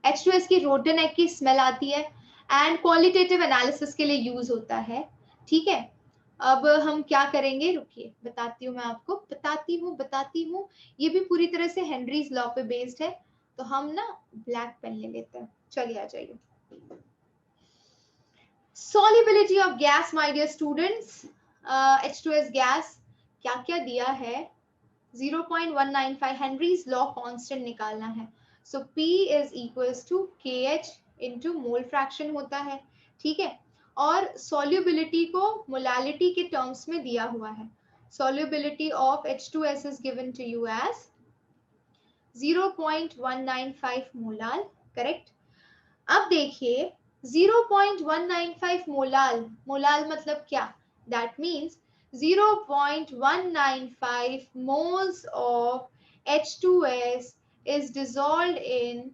H2S की रोटन एग की स्मेल आती है एंड क्वालिटेटिव एनालिसिस के लिए यूज होता है। ठीक है, अब हम क्या करेंगे, रुकिए बताती हूँ, मैं आपको बताती हूँ। ये भी पूरी तरह से हेनरीज लॉ पे बेस्ड है, तो हम ना ब्लैक पेन ले लेते हैं। चलिए आ जाइए। Solubility of gas, my dear students, H2S gas क्या क्या दिया है, 0.195 हेनरीज लॉ कांस्टेंट निकालना है। सो P is equals to KH into mole fraction होता है। ठीक है, और solubility को मोलालिटी के टर्म्स में दिया हुआ है। Solubility of H2S is given to you as 0.195 molal, correct. अब देखिए 0.195 मोलाल, मोलाल मतलब क्या, that means 0.195 moles of H2S is dissolved in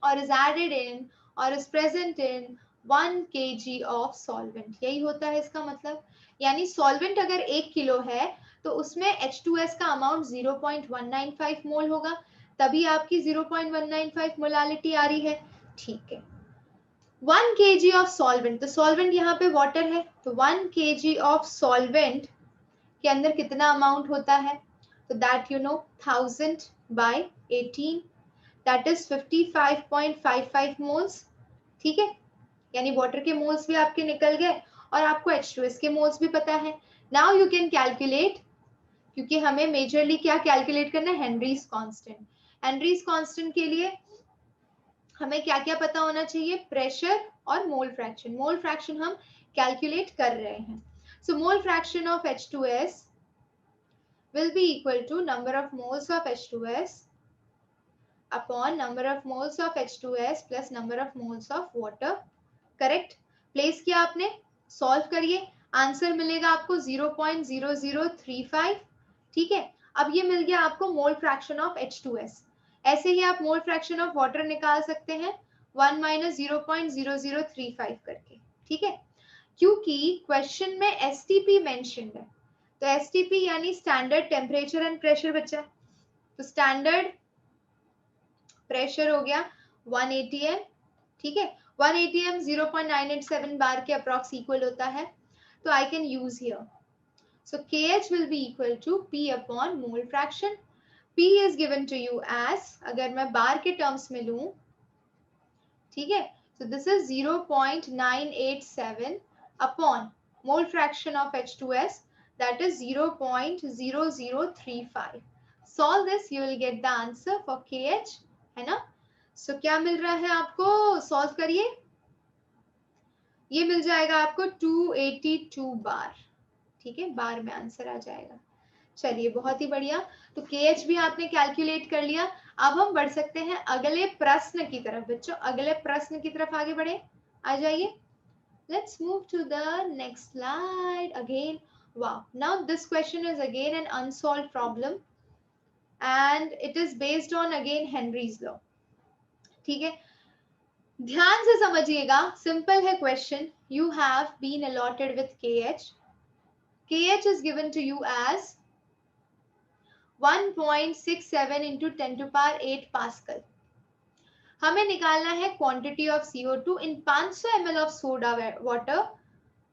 or is added in or is present in 1 kg of solvent। यही होता है इसका मतलब, यानी सॉल्वेंट अगर 1 किलो है तो उसमें H2S का अमाउंट 0.195 मोल होगा, तभी आपकी 0.195 मोलालिटी आ रही है। ठीक है, 1 kg ऑफ सॉल्वेंट, तो सॉल्वेंट यहाँ पे वाटर है, तो 1 kg ऑफ सॉल्वेंट के अंदर कितना अमाउंट होता है, तो that you know 1000 by 18, that is 55.55 moles. ठीक है, यानी वाटर के मोल्स भी आपके निकल गए और आपको H2S के मोल्स भी पता है। नाउ यू कैन कैलकुलेट, क्योंकि हमें मेजरली क्या कैलकुलेट करना है, हेनरीज कांस्टेंट। हेनरीज कांस्टेंट के लिए हमें क्या क्या पता होना चाहिए, प्रेशर और मोल फ्रैक्शन। मोल फ्रैक्शन हम कैलकुलेट कर रहे हैं। So mole fraction of H2S will be equal to number of moles of H2S upon number of moles of H2S plus number of moles of water। Correct, place किया आपने, solve करिए, answer मिलेगा आपको 0.0035। ठीक है, अब ये मिल गया आपको मोल फ्रैक्शन ऑफ H2S। ऐसे ही आप मोल फ्रैक्शन ऑफ वाटर निकाल सकते हैं 1 - 0.0035 करके। ठीक है, क्योंकि क्वेश्चन में STP मेंशन्ड है, तो STP यानी स्टैंडर्ड टेम्परेचर एंड प्रेशर बच्चा, तो स्टैंडर्ड प्रेशर हो गया 1 atm। ठीक है, 1 atm 0.987 बार के अप्रॉक्स इक्वल होता है, तो I can use here. So KH will be equal to P upon mole fraction. P is given to you as, अगर मैं बार के टर्म्स में लूं, ठीक है, so this is 0.987 upon mole fraction of H2S, that is 0.0035. Solve this, you will get the answer for KH, है ना। so क्या मिल रहा है आपको, सॉल्व करिए, ये मिल जाएगा आपको 282 बार। ठीक है, बार में आंसर आ जाएगा। चलिए बहुत ही बढ़िया, तो KH भी आपने कैलकुलेट कर लिया। अब हम बढ़ सकते हैं अगले प्रश्न की तरफ बच्चों, अगले प्रश्न की तरफ आगे बढ़े, आ जाइए। Let's move to the next slide again. Wow, now this question is again an unsolved problem and it is based on again Henry's law. ठीक है, ध्यान से समझिएगा, सिंपल है question. You have been allotted with KH. KH is given to you as 1.67 into 10 to power 8 Pascal. हमें निकालना है quantity of CO2 in 500 ml ऑफ soda water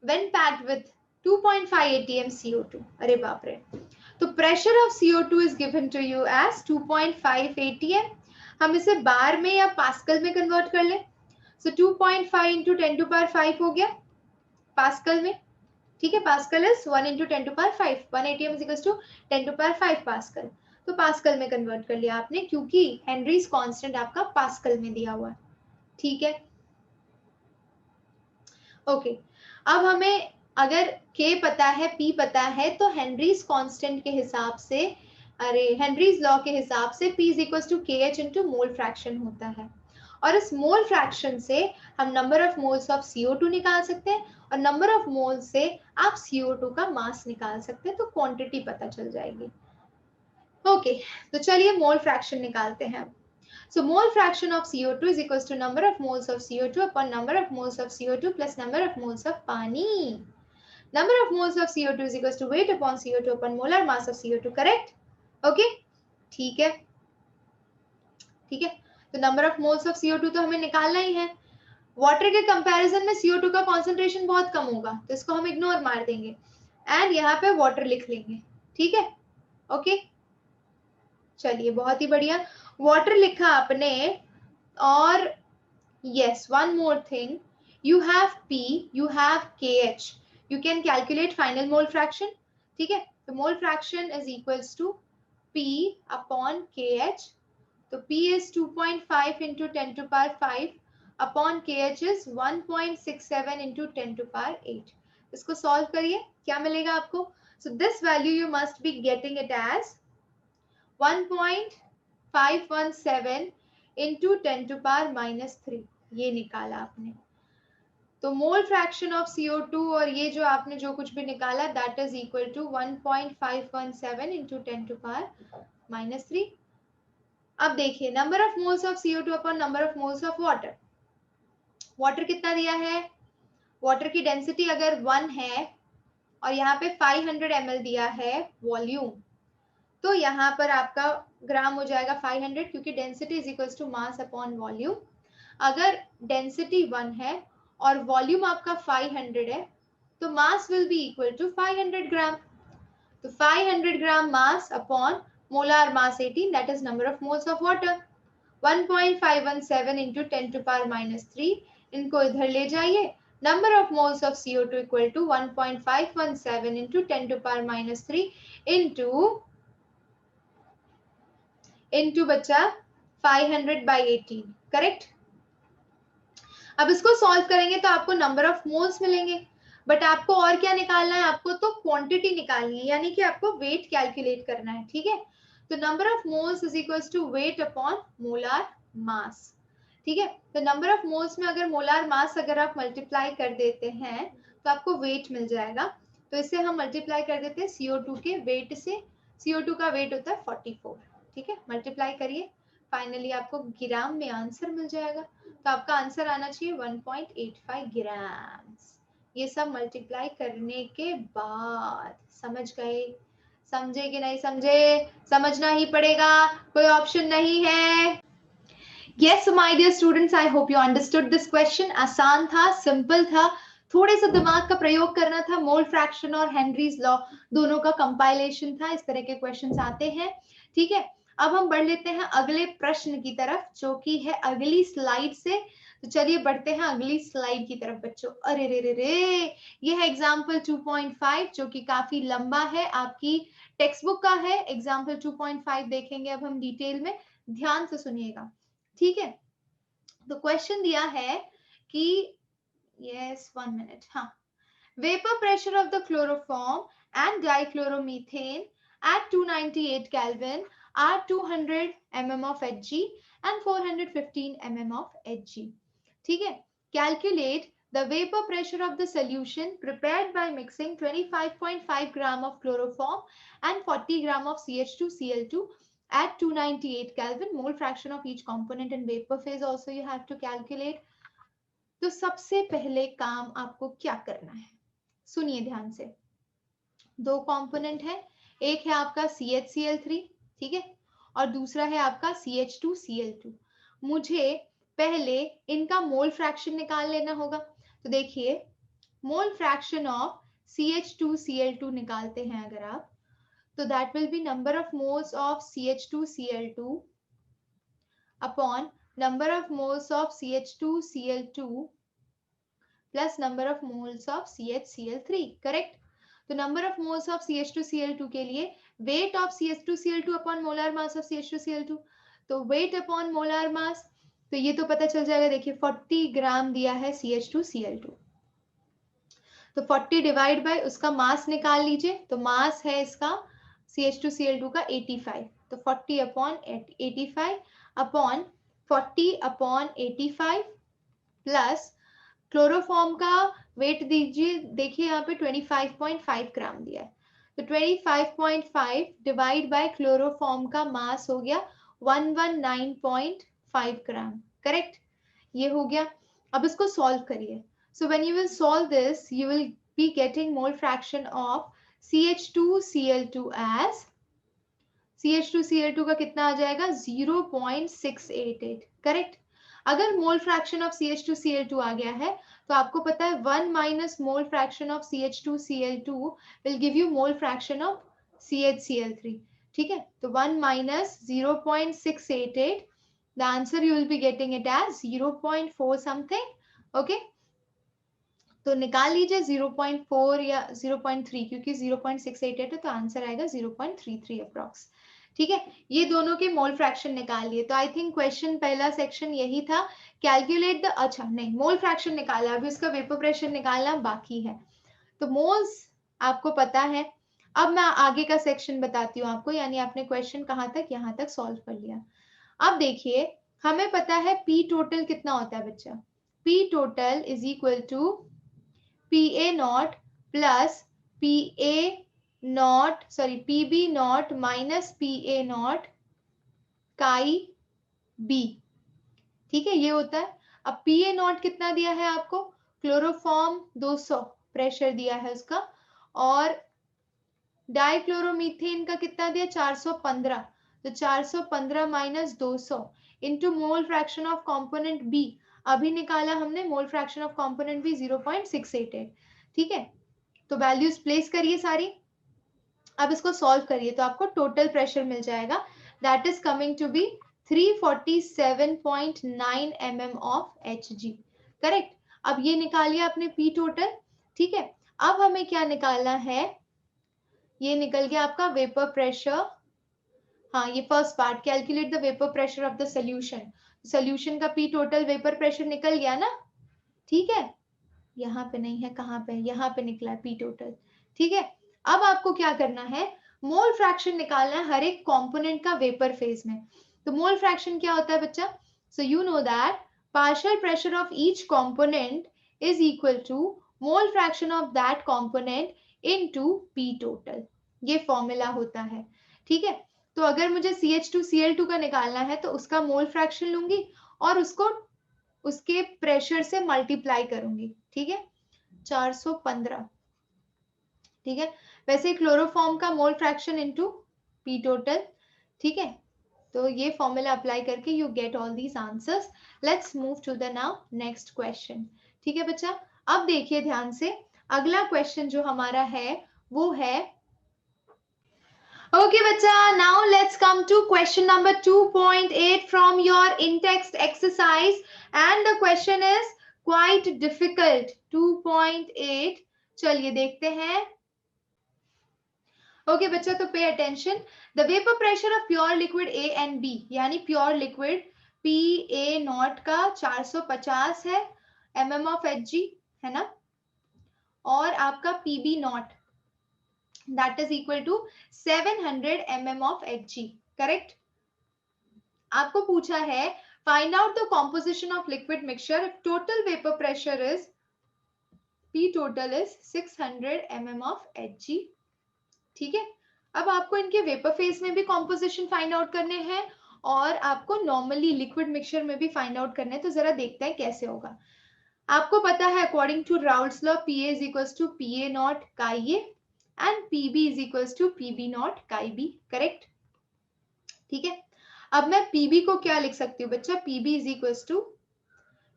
when packed with 2.5 atm CO2. अरे बाप रे. तो pressure of CO2 is given to you as 2.5 atm. हम इसे बार में या पास्कल में कन्वर्ट कर ले. सो 2.5 इंटू 10 टू पावर 5 हो गया पास्कल में. ठीक है, pascal is 1 into 10 to power 5. 1 atm is equals to 10 to power 5 pascal. तो पास्कल में कन्वर्ट कर लिया आपने, क्योंकि हेनरीज कांस्टेंट आपका पास्कल में दिया हुआ है. ठीक है, ओके. अब हमें अगर K पता है, P पता है, तो हेनरीज कांस्टेंट के हिसाब से, अरे हेनरीज लॉ के हिसाब से P is equals to KH into mole fraction होता है. और इस मोल फ्रैक्शन से हम number of moles of CO2 निकाल सकते हैं, और नंबर ऑफ मोल्स से आप CO2 का मास निकाल सकते हैं, तो क्वांटिटी पता चल जाएगी. ओके, तो चलिए मोल फ्रैक्शन निकालते हैं. So mole fraction of CO2 is equals to number of moles of CO2 upon number of moles of CO2 plus number of moles of पानी. Number of moles of CO2 is equals to weight upon CO2 upon molar mass of CO2. Correct? Okay? ठीक है, ठीक है. तो number of moles of CO2 तो हमें निकालना ही है. वाटर के कंपैरिजन में CO2 का कॉन्सेंट्रेशन बहुत कम होगा, तो इसको हम इग्नोर मार देंगे एंड यहाँ पे वाटर लिख लेंगे. ठीक है, ओके. चलिए, बहुत ही बढ़िया. वाटर लिखा आपने. और yes, one more thing, you have P, you have KH, you can calculate final mole fraction. ठीक है, तो mole fraction is equals to P upon KH. तो P is 2.5 into 10 to power 5 upon KH is 1.67 into 10 to power 8. इसको solve करिए, क्या मिलेगा आपको? So this value you must be getting it as 1.517 into 10 to power minus 3. ये निकाला आपने. तो मोल फ्रैक्शन ऑफ CO2 और ये जो आपने जो कुछ भी निकाला, that is equal to 1.517 into 10 to power minus 3. अब देखिए, number of moles of CO2 upon number of moles of water. Water कितना दिया है? वाटर की डेंसिटी अगर 1 है और यहाँ पे 500 ml दिया है वॉल्यूम, तो यहाँ पर आपका ग्राम हो जाएगा 500, क्योंकि density is equals to mass upon volume. अगर डेंसिटी 1 है और वॉल्यूम आपका 500 है, तो mass will be equal to 500 gram. तो 500 gram mass upon molar mass 18, that is number of moles of water. 1.517 into 10 to power minus 3. इनको इधर ले जाइए. Number of moles of CO2 equal to 1.517 into 10 to power minus 3 into बच्चा 500 by 18. Correct. अब इसको solve करेंगे तो आपको नंबर ऑफ मोल्स मिलेंगे, बट आपको और क्या निकालना है? आपको तो क्वांटिटी निकालनी है, यानी कि आपको वेट कैलकुलेट करना है. ठीक है, तो number of moles is equals to weight upon molar mass. ठीक है, तो नंबर ऑफ मोल्स में अगर मोलार मास अगर आप मल्टीप्लाई कर देते हैं तो आपको वेट मिल जाएगा. तो इसे हम मल्टीप्लाई कर देते हैं CO2 के वेट से. CO2 का वेट होता है 44. ठीक है, मल्टीप्लाई करिए, फाइनली आपको ग्राम में आंसर मिल जाएगा. तो आपका आंसर आना चाहिए 1.85 ग्राम. ये सब मल्टीप्लाई करने के बाद. समझ गए? समझे कि नहीं समझे? समझना ही पड़ेगा, कोई ऑप्शन नहीं है. Yes, my dear students, I hope you understood this question. आसान था, सिंपल था, थोड़े सा दिमाग का प्रयोग करना था. मोल फ्रैक्शन और हेनरीज लॉ दोनों का कंपाइलेशन था. इस तरह के क्वेश्चंस आते हैं. ठीक है, अब हम बढ़ लेते हैं अगले प्रश्न की तरफ, जो कि है अगली स्लाइड से. तो चलिए बढ़ते हैं अगली स्लाइड की तरफ बच्चों. अरे रे रे रे, ये है एग्जाम्पल 2.5, जो कि काफी लंबा है, आपकी टेक्स्ट बुक का है. एग्जाम्पल 2.5 देखेंगे अब हम डिटेल में, ध्यान से सुनिएगा. ठीक है, तो क्वेश्चन दिया है कि यस 1 मिनट. हाँ, vapour pressure of the chloroform and dichloromethane at 298 Kelvin are 200 mm of Hg and 415 mm of Hg. ठीक है, calculate the vapor pressure of the solution prepared by mixing 25.5 gram of chloroform and 40 gram of CH2Cl2 at 298 Kelvin. Mole fraction of each component in vapor phase also you have to calculate. तो सबसे पहले काम आपको क्या करना है, सुनिए ध्यान से। दो कंपोनेंट है, एक है आपका CHCl3, ठीक है, और दूसरा है आपका CH2Cl2। मुझे पहले इनका मोल फ्रैक्शन निकाल लेना होगा। तो देखिए, मोल फ्रैक्शन ऑफ CH2Cl2 निकालते हैं अगर आप, तो that will be number of moles of CH2Cl2 upon number of moles of CH2Cl2 plus number of moles of CHCl3, correct. तो number of moles of CH2Cl2 के लिए weight of CH2Cl2 upon molar mass of CH2Cl2, तो weight upon molar मास, तो ये तो पता चल जाएगा। देखिए 40 ग्राम दिया है CH2Cl2, तो 40 डिवाइड बाय उसका मास निकाल लीजिए, तो मास है इसका CH2Cl2 का 85, तो 40 upon 85 upon 40 upon 85 plus chloroform का वेट दीजिए, देखिए यहाँ पे 25.5 ग्राम दिया है, तो 25.5 डिवाइड बाय क्लोरोफॉर्म का मास हो गया 119.5 ग्राम, करेक्ट। ये हो गया। अब इसको सॉल्व करिए। So when you will solve this, you will be getting mole fraction of CH2Cl2 as CH2Cl2 का कितना आ जाएगा 0.688, करेक्ट। अगर मोल फ्रैक्शन ऑफ CH2Cl2 आ गया है तो आपको पता है 1 minus mole fraction of CH2Cl2 will give you mole fraction of CHCl3, ठीक है। तो 1 minus 0.688, the answer you will be getting it as 0.4 something, okay। तो निकाल लीजिए 0.4 या 0.3, क्योंकि 0.688 है तो आंसर आएगा 0.33 अप्रॉक्स, ठीक है। ये दोनों के मोल फ्रैक्शन निकाल लिए। तो आई थिंक क्वेश्चन पहला सेक्शन यही था, कैलकुलेट द, अच्छा नहीं, मोल फ्रैक्शन निकाला, अभी उसका वेपर प्रेशर निकालना बाकी है। तो मोल्स आपको पता है। अब मैं आगे का सेक्शन बताती हूँ आपको, यानी आपने क्वेश्चन कहाँ तक, यहाँ तक सॉल्व कर लिया। अब देखिए, हमें पता है पी टोटल कितना होता है बच्चा, P total is equal to PA not plus PB not minus PA not chi B, ठीक है, ये होता है। अब PA नॉट कितना दिया है आपको, क्लोरोफॉर्म 200 प्रेशर दिया है उसका, और डाइक्लोरोमीथेन का कितना दिया 415, तो 415 minus 200 into mole fraction of component B, अभी निकाला हमने मोल फ्रैक्शन ऑफ कंपोनेंट B 0.688, ठीक है। तो वैल्यूज प्लेस करिए सारी, अब इसको सॉल्व करिए तो आपको टोटल प्रेशर मिल जाएगा, that is coming to be 347.9 mm of Hg, correct. अब ये निकालिए आपने P टोटल, ठीक है। अब हमें क्या निकालना है, ये निकल गया आपका वेपर प्रेशर। हाँ, ये first part, calculate the vapour pressure of the solution, solution का P टोटल वेपर प्रेशर निकल गया ना, ठीक है। यहाँ पे नहीं है, कहाँ पे, यहाँ पे निकला है P टोटल, ठीक है। अब आपको क्या करना है, मोल फ्रैक्शन निकालना है हर एक कंपोनेंट का वेपर फेज में। तो मोल फ्रैक्शन क्या होता है बच्चा, so you know that partial pressure of each component is equal to mole fraction of that component into P total, ये फॉर्मूला होता है, ठीक है। तो अगर मुझे CH2Cl2 का निकालना है तो उसका मोल फ्रैक्शन लूंगी और उसको उसके प्रेशर से मल्टीप्लाई करूंगी, ठीक है, 415, ठीक है। वैसे क्लोरोफॉर्म का mole fraction into P total, ठीक है। तो ये फॉर्मूला अप्लाई करके you get all these answers. Let's move to the now next question, ठीक है बच्चा। अब देखिए ध्यान से, अगला क्वेश्चन जो हमारा है वो है, okay bacha, now let's come to question number 2.8 from your in-text exercise, and the question is quite difficult, 2.8, चलिए देखते हैं। okay बच्चा, तो pay attention, the vapor pressure of pure liquid A and B, यानी pure liquid PA नॉट का 450 है mm of Hg, है ना, और आपका PB not that is equal to 700 mm of Hg, correct। आपको पूछा है find out the composition of liquid mixture if total vapor pressure is P total is 600 mm of Hg, ठीक है। अब आपको इनके वेपर फेज में भी कॉम्पोजिशन फाइंड आउट करने हैं और आपको नॉर्मली लिक्विड मिक्सचर में भी फाइंड आउट करने हैं, तो जरा देखते हैं कैसे होगा। आपको पता है according to Raoult's law P A is equals to P A not chi A and P B is equals to P B not chi B, correct. ठीक है, अब मैं पीबी को क्या लिख सकती हूँ बच्चा, PB is equals to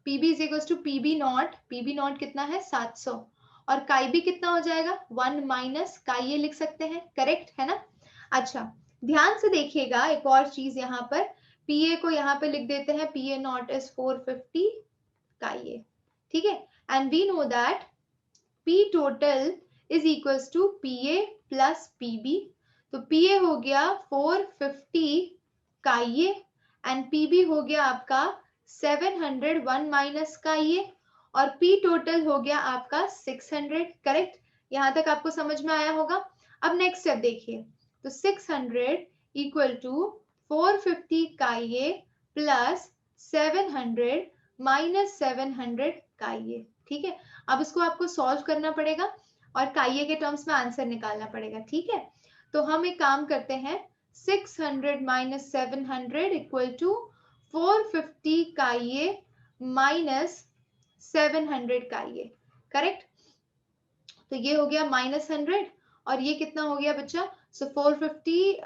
PB not कितना है 700 और काई बी कितना हो जाएगा 1 माइनस काई ए लिख सकते हैं, करेक्ट है ना। अच्छा ध्यान से देखिएगा एक और चीज यहाँ पर, पी ए को यहाँ पे लिख देते हैं, पी ए नॉट इज 450 काई ए, ठीक है, and we know that P total is equals to P A plus P B, तो पी ए हो गया 450 काई ए एंड पी बी हो गया आपका 701 माइनस काई ए और पी टोटल हो गया आपका 600, करेक्ट। यहां तक आपको समझ में आया होगा। अब नेक्स्ट स्टेप देखिए, तो 600 इक्वल टू 450 काई ए प्लस 700 माइनस 700 काई ए, ठीक है। अब इसको आपको सॉल्व करना पड़ेगा और काई ए के टर्म्स में आंसर निकालना पड़ेगा, ठीक है। तो हम एक काम करते हैं, 600 माइनस 700 इक्वल टू 450 काई ए माइनस 700 काई ए, करेक्ट। तो ये हो गया माइनस 100 और ये कितना हो गया बच्चा, सो 450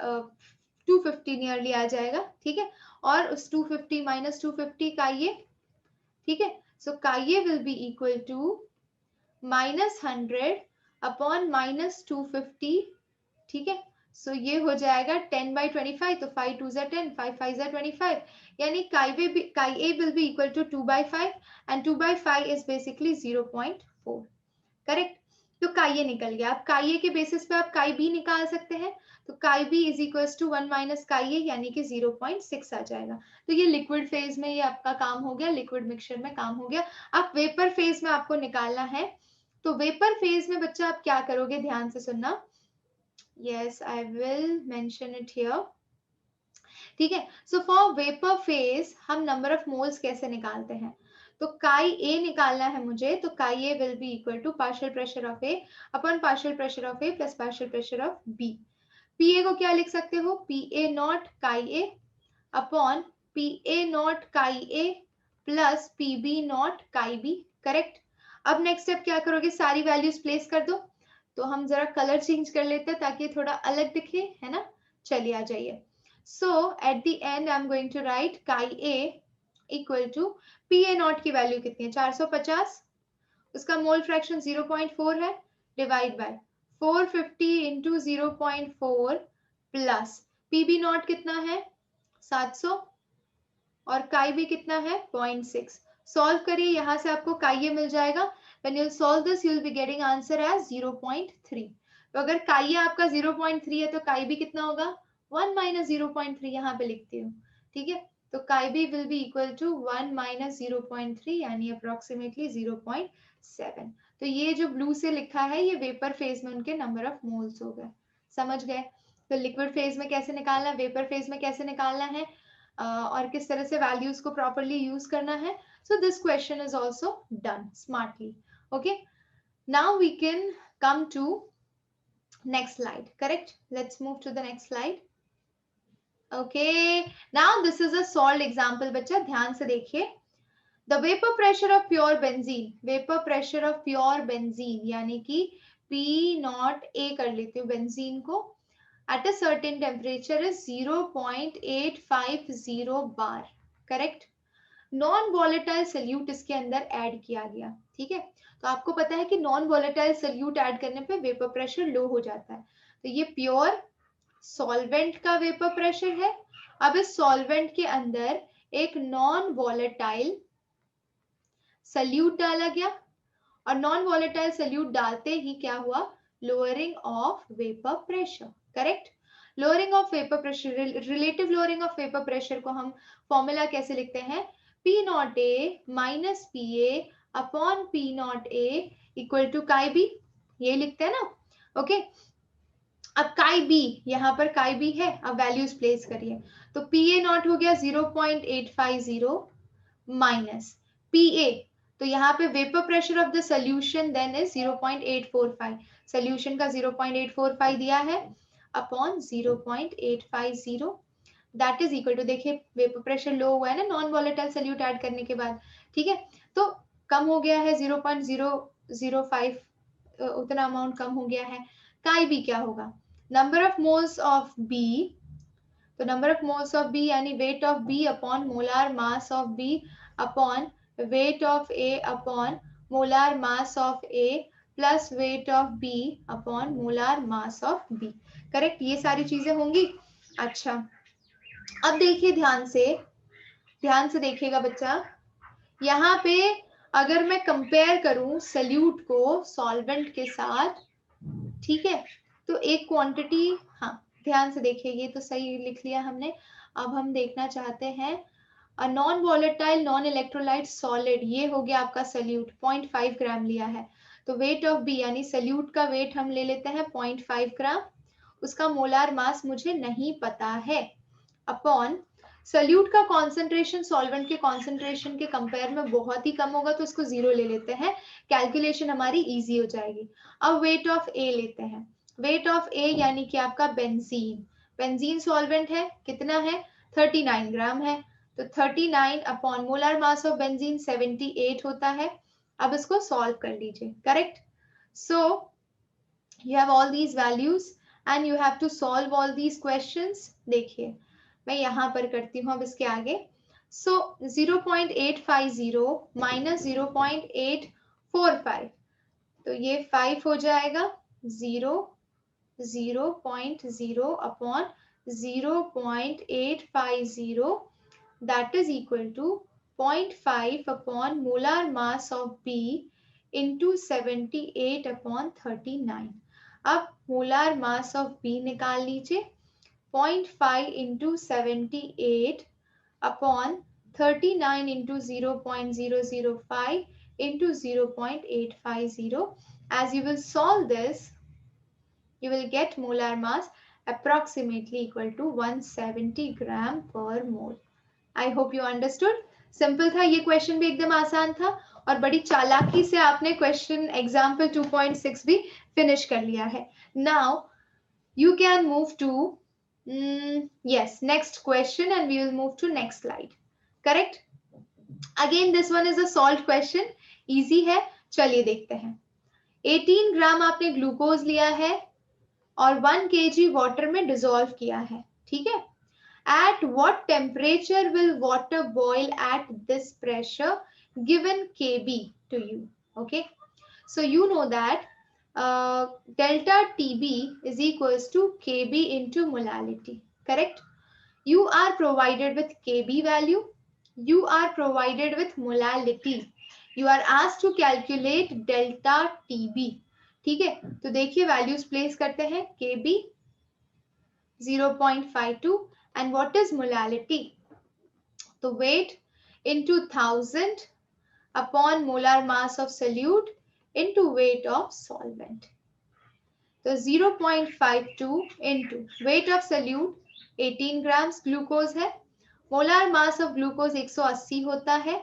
250 नियरली आ जाएगा, ठीक है। और उस 250 माइनस 250 काई ए, ठीक है, so chi A will be equal to minus 100 upon minus 250, ठीक है। सो ये हो जाएगा 10/25, तो 5 2 ज़ा 10, 5 5 ज़ा 25, यानी chi A will be equal to 2/5 and 2/5 is basically 0.4, correct. तो काई ए निकल गया। अब काई ए के बेसिस पे आप काई बी निकाल सकते हैं, तो chi B is equals to 1 minus chi A यानी कि 0.6 आ जाएगा। तो ये लिक्विड फेज में ये आपका काम हो गया, लिक्विड मिक्सचर में काम हो गया। अब वेपर फेज में आपको निकालना है, तो वेपर फेज में बच्चा आप क्या करोगे, ध्यान से सुनना। Yes I will mention it here, ठीक है। सो फॉर वेपर फेज हम नंबर ऑफ मोल्स कैसे निकालते हैं, तो काई ए निकालना है मुझे, तो chi A will be equal to partial pressure of A upon partial pressure of A plus partial pressure of B. P A को क्या लिख सकते हो, P A not chi A upon P A not chi A plus P B not chi B, correct. अब next step क्या करोगे, सारी values place कर दो। तो हम जरा कलर चेंज कर लेते हैं ताकि थोड़ा अलग दिखे, है ना। चलिए आ जाइए। So at the end I'm going to write chi A equal to PA not की वैल्यू कितनी है 450, उसका मोल फ्रैक्शन 0.4 है, divide by 450 into 0.4 plus PB not कितना है 700 और काई भी कितना है 0.6। सॉल्व करिए, यहां से आपको काई ए मिल जाएगा। When you'll solve this you'll be getting answer as 0.3। तो अगर काई ए आपका 0.3 है तो काई भी कितना होगा 1 माइनस 0.3, यहाँ पे लिखती हूँ, ठीक है। तो chi B will be equal to 1 minus 0.3 यानी अप्रोक्सीमेटली 0.7। तो ये जो ब्लू से लिखा है ये वेपर फेज में उनके नंबर ऑफ मोल्स हो गए, समझ गए। तो लिक्विड फेज में कैसे निकालना है, वेपर फेज में कैसे निकालना है, और किस तरह से वैल्यूज को प्रॉपरली यूज करना है। So this question is also done smartly, okay. Now we can come to next slide, correct? Let's move to the next slide. Okay, now this is a solved example बच्चा, ध्यान से देखिए। The vapor pressure of pure benzene, vapor pressure of pure benzene यानी कि P not A कर लेती हूँ benzene को, at a certain temperature is 0.850 bar, correct? Non volatile solute इसके अंदर ऐड किया गया, ठीक है। तो आपको पता है कि नॉन वॉलेटाइल सोल्यूट ऐड करने पे वेपर प्रेशर लो हो जाता है। तो ये प्योर सॉल्वेंट का वेपर प्रेशर है। अब इस सॉल्वेंट के अंदर एक नॉन वॉलेटाइल सोल्यूट डाला गया और नॉन वॉलेटाइल सोल्यूट डालते ही क्या हुआ, lowering of vapour pressure, correct. Lowering of vapour pressure, relative lowering of vapour pressure को हम फॉर्मूला कैसे लिखते हैं, P not A minus P A upon P not A equal to chi B, ये लिखते हैं ना, ओके। अब काई बी, यहाँ पर काई बी है, अब वैल्यूज प्लेस करिए। तो पी ए नॉट हो गया 0.850 माइनस पी ए, तो यहाँ पे vapour pressure of the solution then is 0.845, solution का 0.845 दिया है upon 0.850, that is equal to, देखिए वेपर प्रेशर लो हुआ है ना नॉन वॉलेटाइल सोल्यूट ऐड करने के बाद, ठीक है। तो कम हो गया है 0.005, उतना अमाउंट कम हो गया है। काई बी क्या होगा, number of moles of B, तो number of moles of B यानी weight of B upon molar mass of B upon weight of A upon molar mass of A plus weight of B upon molar mass of B. Correct, ये सारी चीजें होंगी। अच्छा, अब देखिए ध्यान से देखिएगा बच्चा, यहाँ पे अगर मैं कंपेयर करूं सल्यूट को सॉल्वेंट के साथ, ठीक है, तो एक क्वांटिटी, हाँ ध्यान से देखिए, ये तो सही लिख लिया हमने। अब हम देखना चाहते हैं non volatile non electrolyte solid, ये हो गया आपका सल्यूट, 0.5 ग्राम लिया है। तो वेट ऑफ बी यानी सल्यूट का वेट हम ले लेते हैं 0.5 ग्राम, उसका मोलार मास मुझे नहीं पता है, अपॉन सल्यूट का कॉन्सेंट्रेशन सॉल्वेंट के कॉन्सेंट्रेशन के कंपेयर में बहुत ही कम होगा तो उसको 0 ले लेते हैं, कैलकुलेशन हमारी इजी हो जाएगी। अब वेट ऑफ ए लेते हैं, वेट ऑफ ए यानी कि आपका बेंजीन, बेंजीन सॉल्वेंट है, कितना है 39 ग्राम है, तो 39 upon molar mass of benzene 78 होता है। अब इसको सॉल्व कर लीजिए, correct. So you have all these values and you have to solve all these questions. देखिए मैं यहां पर करती हूं अब इसके आगे। सो 0.850 माइनस 0.845, तो ये 5 हो जाएगा, 0.0 upon 0.850, that is equal to 0.5 upon molar mass of B into 78 upon 39। अब मोलार मास ऑफ B निकाल लीजिए, 0.5 into 78 upon 39 into 0.005 into 0.850. As you will solve this, you will get molar mass approximately equal to 170 gram per mole. I hope you understood. Simple था ये question भी, एकदम आसान था, और बड़ी चालाकी से आपने क्वेश्चन एग्जाम्पल 2.6 भी फिनिश कर लिया है। Now you can move to yes, next question and we will move to next slide. Correct? Again this one is a solved question, easy है, चलिए देखते हैं। 18 ग्राम आपने ग्लूकोज लिया है और 1 kg वाटर में डिसॉल्व किया है, ठीक है। At what temperature will water boil at this pressure given Kb to you? Okay, so you know that delta TB is equals to Kb into molality, correct? You are provided with Kb value, you are provided with molality, you are asked to calculate delta TB, ठीक है। तो देखिए values place करते हैं, Kb 0.52 and what is molality? तो weight into 1000 upon molar mass of solute into weight of solvent. तो 0.52 into weight of solute 18 grams glucose है, molar mass of glucose 180 होता है,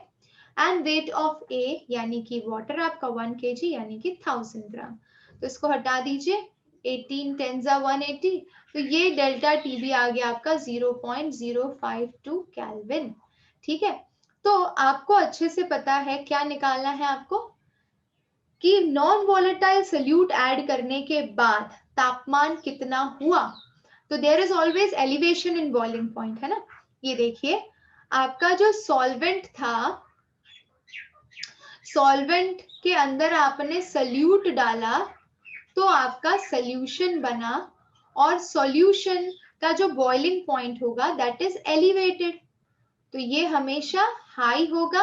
एंड वेट ऑफ ए यानी कि water आपका 1 kg यानी कि 1000 ग्राम। तो इसको हटा दीजिए, 18 10 180, तो ये डेल्टा टीबी आ गया आपका 0.052 केल्विन, ठीक है। तो आपको अच्छे से पता है क्या निकालना है आपको, कि नॉन वॉलेटाइल सल्यूट ऐड करने के बाद तापमान कितना हुआ। तो there is always elevation in boiling point, है ना। ये देखिए आपका जो सॉल्वेंट था, सॉल्वेंट के अंदर आपने सल्यूट डाला तो आपका सॉल्यूशन बना, और सॉल्यूशन का जो बॉइलिंग पॉइंट होगा दैट इज एलिवेटेड, तो ये हमेशा हाई होगा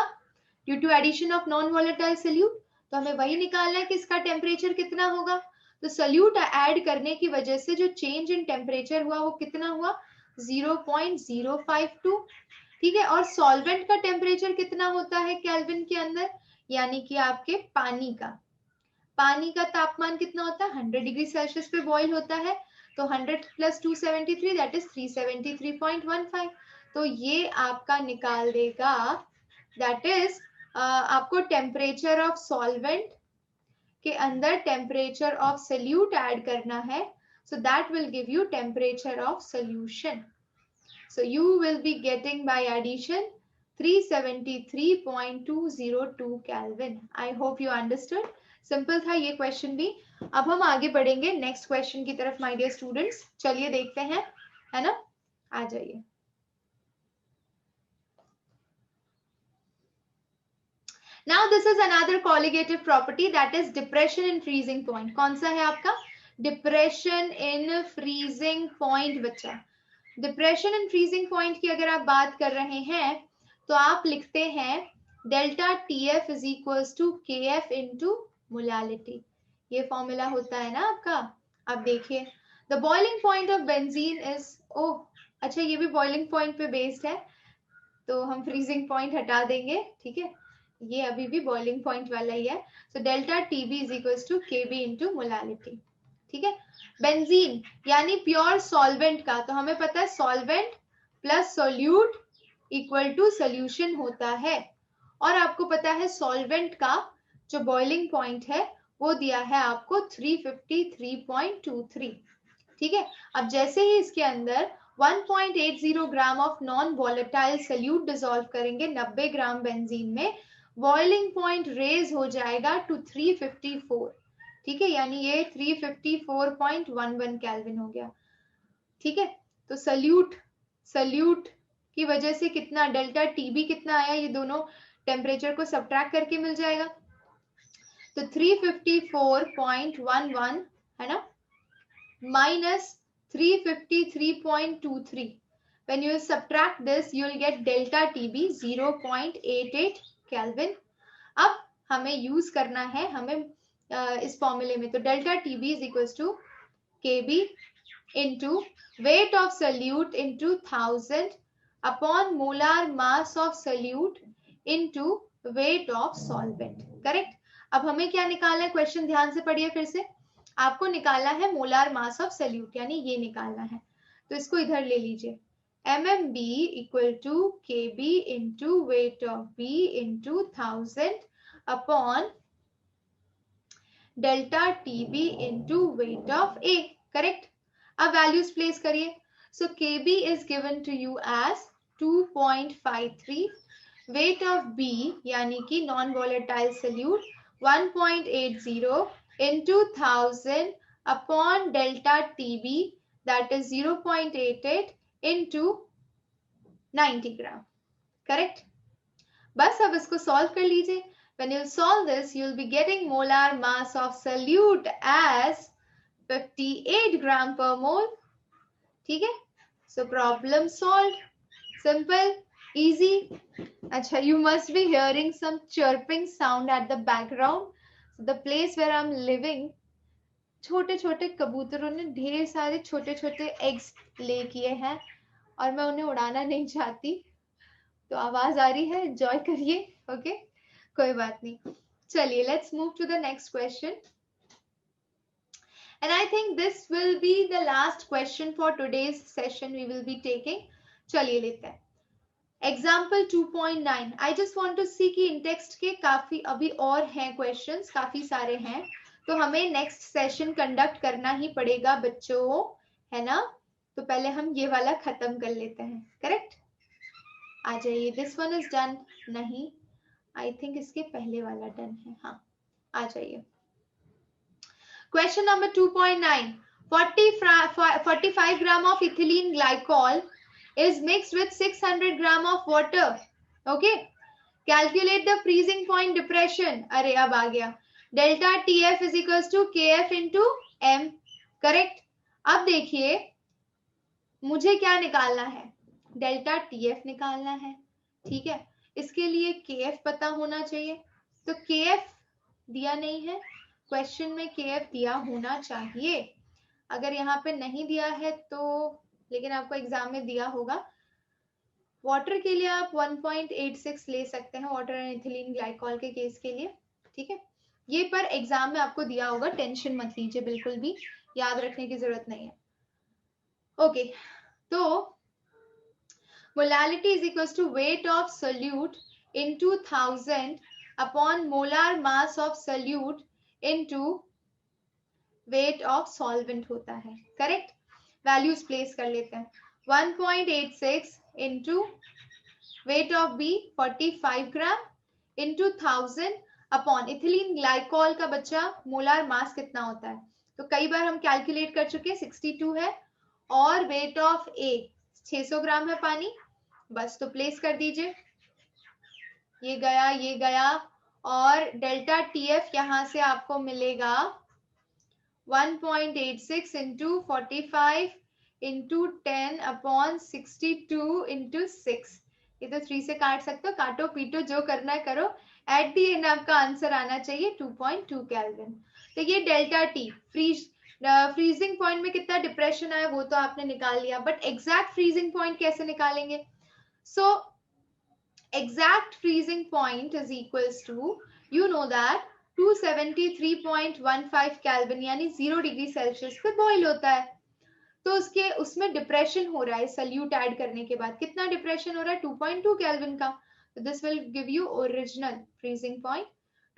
due to addition of non volatile solute. तो हमें वही निकालना है कि इसका टेम्परेचर कितना होगा। तो सल्यूट ऐड करने की वजह से जो चेंज इन टेम्परेचर हुआ वो कितना हुआ, 0.052, ठीक है। और सॉल्वेंट का टेम्परेचर कितना होता है केल्विन के अंदर, यानी कि आपके पानी का तापमान कितना होता है, 100 डिग्री सेल्सियस पे बॉईल होता है, तो 100 प्लस 273 दैट इज 373.15। तो ये आपका निकाल देगा, दैट इज आपको टेम्परेचर ऑफ सॉल्वेंट के अंदर टेम्परेचर ऑफ सल्यूट ऐड करना है, so that will give you temperature of solution. So you will be getting by addition 373.202 kelvin. I hope you understood. Simple था ये क्वेश्चन भी। अब हम आगे बढ़ेंगे नेक्स्ट क्वेश्चन की तरफ माय डियर स्टूडेंट्स। चलिए देखते हैं, है ना, आ जाइए। Now this is another colligative property, that is depression in freezing point. कौन सा है आपका? depression in freezing point बच्चा। depression in freezing point की अगर आप बात कर रहे हैं तो आप लिखते हैं delta TF is equals to KF into molality। ये फॉर्मूला होता है ना आपका। अब देखिए the boiling point of benzene is, ओह अच्छा ये भी boiling point पे बेस्ड है, तो हम फ्रीजिंग पॉइंट हटा देंगे, ठीक है, ये अभी भी बॉइलिंग पॉइंट वाला ही है। सो delta TB is equals to KB into molality, ठीक है। बेंजीन यानी प्योर सॉल्वेंट का, तो हमें पता है solvent plus solute equal to solution होता है, और आपको पता है सॉल्वेंट का जो बॉइलिंग पॉइंट है वो दिया है आपको 353.23, ठीक है। अब जैसे ही इसके अंदर 1.80 gram of non volatile solute dissolve करेंगे 90 ग्राम बेंजीन में, बॉइलिंग पॉइंट रेज हो जाएगा टू 354, ठीक है, यानी ये 354.11 केल्विन हो गया, ठीक है। तो सल्यूट की वजह से कितना डेल्टा टीबी कितना आया, ये दोनों टेम्परेचर को सब्ट्रैक्ट करके मिल जाएगा, तो 354.11 है ना, minus 353.23. When you subtract this, you will get delta TB 0.88 Kelvin. अब हमें यूज करना है हमें इस फॉर्मूले में, तो delta TB is equals to KB into weight of solute into 1000 upon molar mass of solute into weight of solvent, correct. अब हमें क्या निकालना है, क्वेश्चन ध्यान से पढ़िए फिर से। आपको निकालना है मोलार मास ऑफ सोल्यूट, यानी ये निकालना है, तो इसको इधर ले लीजिए, MMB equal to KB into weight of B into 1000 upon delta TB into weight of A, correct. अब वैल्यूज प्लेस करिए, so KB is given to you as 2.53, weight of B यानी कि non volatile solute 1.80 into 1000 upon delta TB, that is 0.88 into 90 gram, correct. बस अब इसको solve कर लीजिए। When you solve this, you'll be getting molar mass of solute as 58 gram per mole, ठीक है। So problem solved, simple, easy। अच्छा, you must be hearing some chirping sound at the background. The place where I'm living, छोटे छोटे कबूतरों ने ढेर सारे छोटे छोटे एग्स ले किए हैं और मैं उन्हें उड़ाना नहीं चाहती, तो आवाज आ रही है, एंजॉय करिए, ओके, कोई बात नहीं। चलिए let's move to the next question, and I think this will be the last question for today's session we will be taking. चलिए लेते हैं example 2.9। I just want to see कि इन टेक्स्ट के काफी अभी और हैं क्वेश्चंस, काफी सारे हैं, तो हमें नेक्स्ट सेशन कंडक्ट करना ही पड़ेगा बच्चों, है ना। तो पहले हम ये वाला खत्म कर लेते हैं, करेक्ट। आ जाइए, दिस वन इज डन, नहीं आई थिंक इसके पहले वाला डन है, हाँ आ जाइए। Question number 2.9, 45 gram of ethylene glycol is mixed with 600 gram of water, okay, calculate the freezing point depression। अरे अब आ गया, delta TF is equals to KF into M, correct. अब देखिए मुझे क्या निकालना है, डेल्टा TF निकालना है, ठीक है। इसके लिए KF पता होना चाहिए, तो KF दिया नहीं है क्वेश्चन में, KF दिया होना चाहिए। अगर यहाँ पे नहीं दिया है तो, लेकिन आपको एग्जाम में दिया होगा। वाटर के लिए आप 1.86 ले सकते हैं, वाटर एंड इथिलीन ग्लाइकॉल के केस के लिए, ठीक है। ये पर एग्जाम में आपको दिया होगा, टेंशन मत लीजिए, बिल्कुल भी याद रखने की जरूरत नहीं है, ओके। तो molality is equals to weight of solute into 1000 upon molar mass of solute into weight of solvent होता है, करेक्ट। वैल्यूज प्लेस कर लेते हैं, 1.86 into weight of B 45 gram into 1000 upon ethylene glycol का बच्चा मोलार मास कितना होता है? तो कई बार हम कैलकुलेट कर चुके हैं, 62 है और वेट ऑफ ए 600 ग्राम है पानी, बस तो प्लेस कर दीजिए, ये गया और डेल्टा टीएफ यहां से आपको मिलेगा 1.86 इंटू 45 इंटू 10 अपॉन 62 इंटू 6। ये तो 3 से काट सकते हो, काटो पीटो जो करना है करो, एट दी एंड आपका आंसर आना चाहिए 2.2 केल्विन। तो ये डेल्टा टी फ्रीजिंग पॉइंट में कितना डिप्रेशन आया वो तो आपने निकाल लिया, बट एग्जैक्ट फ्रीजिंग पॉइंट कैसे निकालेंगे? सो exact freezing point is equals to, you know that 273.15 kelvin यानी 0 डिग्री सेल्सियस पे बॉइल होता है। तो उसमें डिप्रेशन हो रहा है सल्यूट ऐड करने के बाद, कितना डिप्रेशन हो रहा है? 2.2 केल्विन का। तो this will give you original freezing point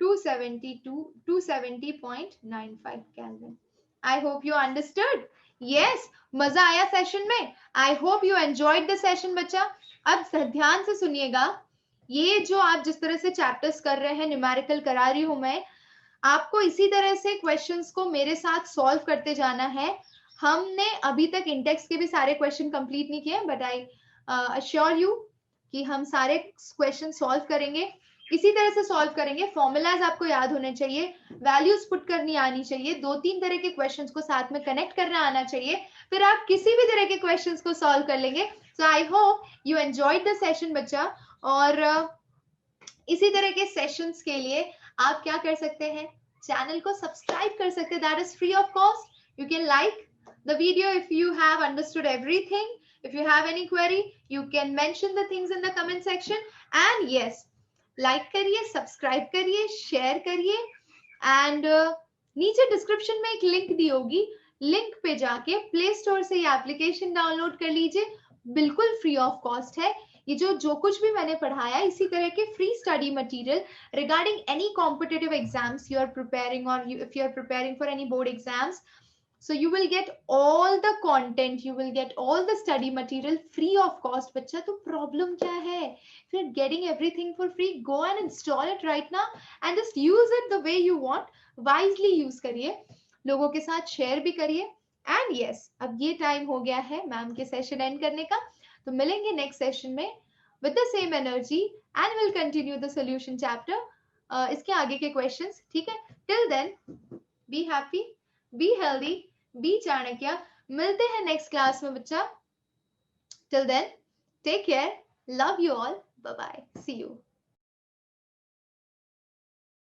270.95 kelvin. I hope you understood. Yes, मजा आया सेशन में? आई hope you enjoyed the session बच्चा। अब ध्यान से सुनिएगा, ये जो आप जिस तरह से चैप्टर्स कर रहे हैं, न्यूमेरिकल करा रही हूं मैं, आपको इसी तरह से क्वेश्चंस को मेरे साथ सॉल्व करते जाना है। हमने अभी तक इंडेक्स के भी सारे क्वेश्चन कंप्लीट नहीं किए, बट आई अश्योर यू कि हम सारे क्वेश्चन सॉल्व करेंगे, इसी तरह से सॉल्व करेंगे। फॉर्मूलाज आपको याद होने चाहिए, वैल्यूज पुट करनी आनी चाहिए, 2-3 तरह के क्वेश्चंस को साथ में कनेक्ट करना आना चाहिए, फिर आप किसी भी तरह के क्वेश्चंस को सॉल्व कर लेंगे। So I hope you enjoyed the session बच्चा। और इसी तरह के सेशंस के लिए आप क्या कर सकते हैं? चैनल को सब्सक्राइब कर सकते हैं, that is free of cost. You can like the video if you have understood everything. If you have any query, you can mention the things in the comment section. And yes, like करिए, subscribe करिए, share करिए, and नीचे description में एक link दी होगी, link पे जाके play store से ये एप्लीकेशन डाउनलोड कर लीजिए, बिल्कुल फ्री ऑफ कॉस्ट है। ये जो कुछ भी मैंने पढ़ाया, इसी तरह के free study material regarding any competitive exams you are preparing, और if you are preparing for any board exams, so you will get all the content, you will get all the study material free of cost बच्चा। तो problem क्या है? if you're getting everything for free, go and install it right now and just use it the way you want, wisely use करिए, लोगों के साथ share भी करिए। एंड यस, अब ये टाइम हो गया है मैम के सेशन एंड करने का, तो मिलेंगे नेक्स्ट सेशन में with the same energy and we'll continue the solution chapter, इसके आगे के क्वेश्चंस, ठीक है? till then be happy, be healthy, be Chanakya. मिलते हैं नेक्स्ट क्लास में बच्चा। till then take care, love you all, bye bye, see you।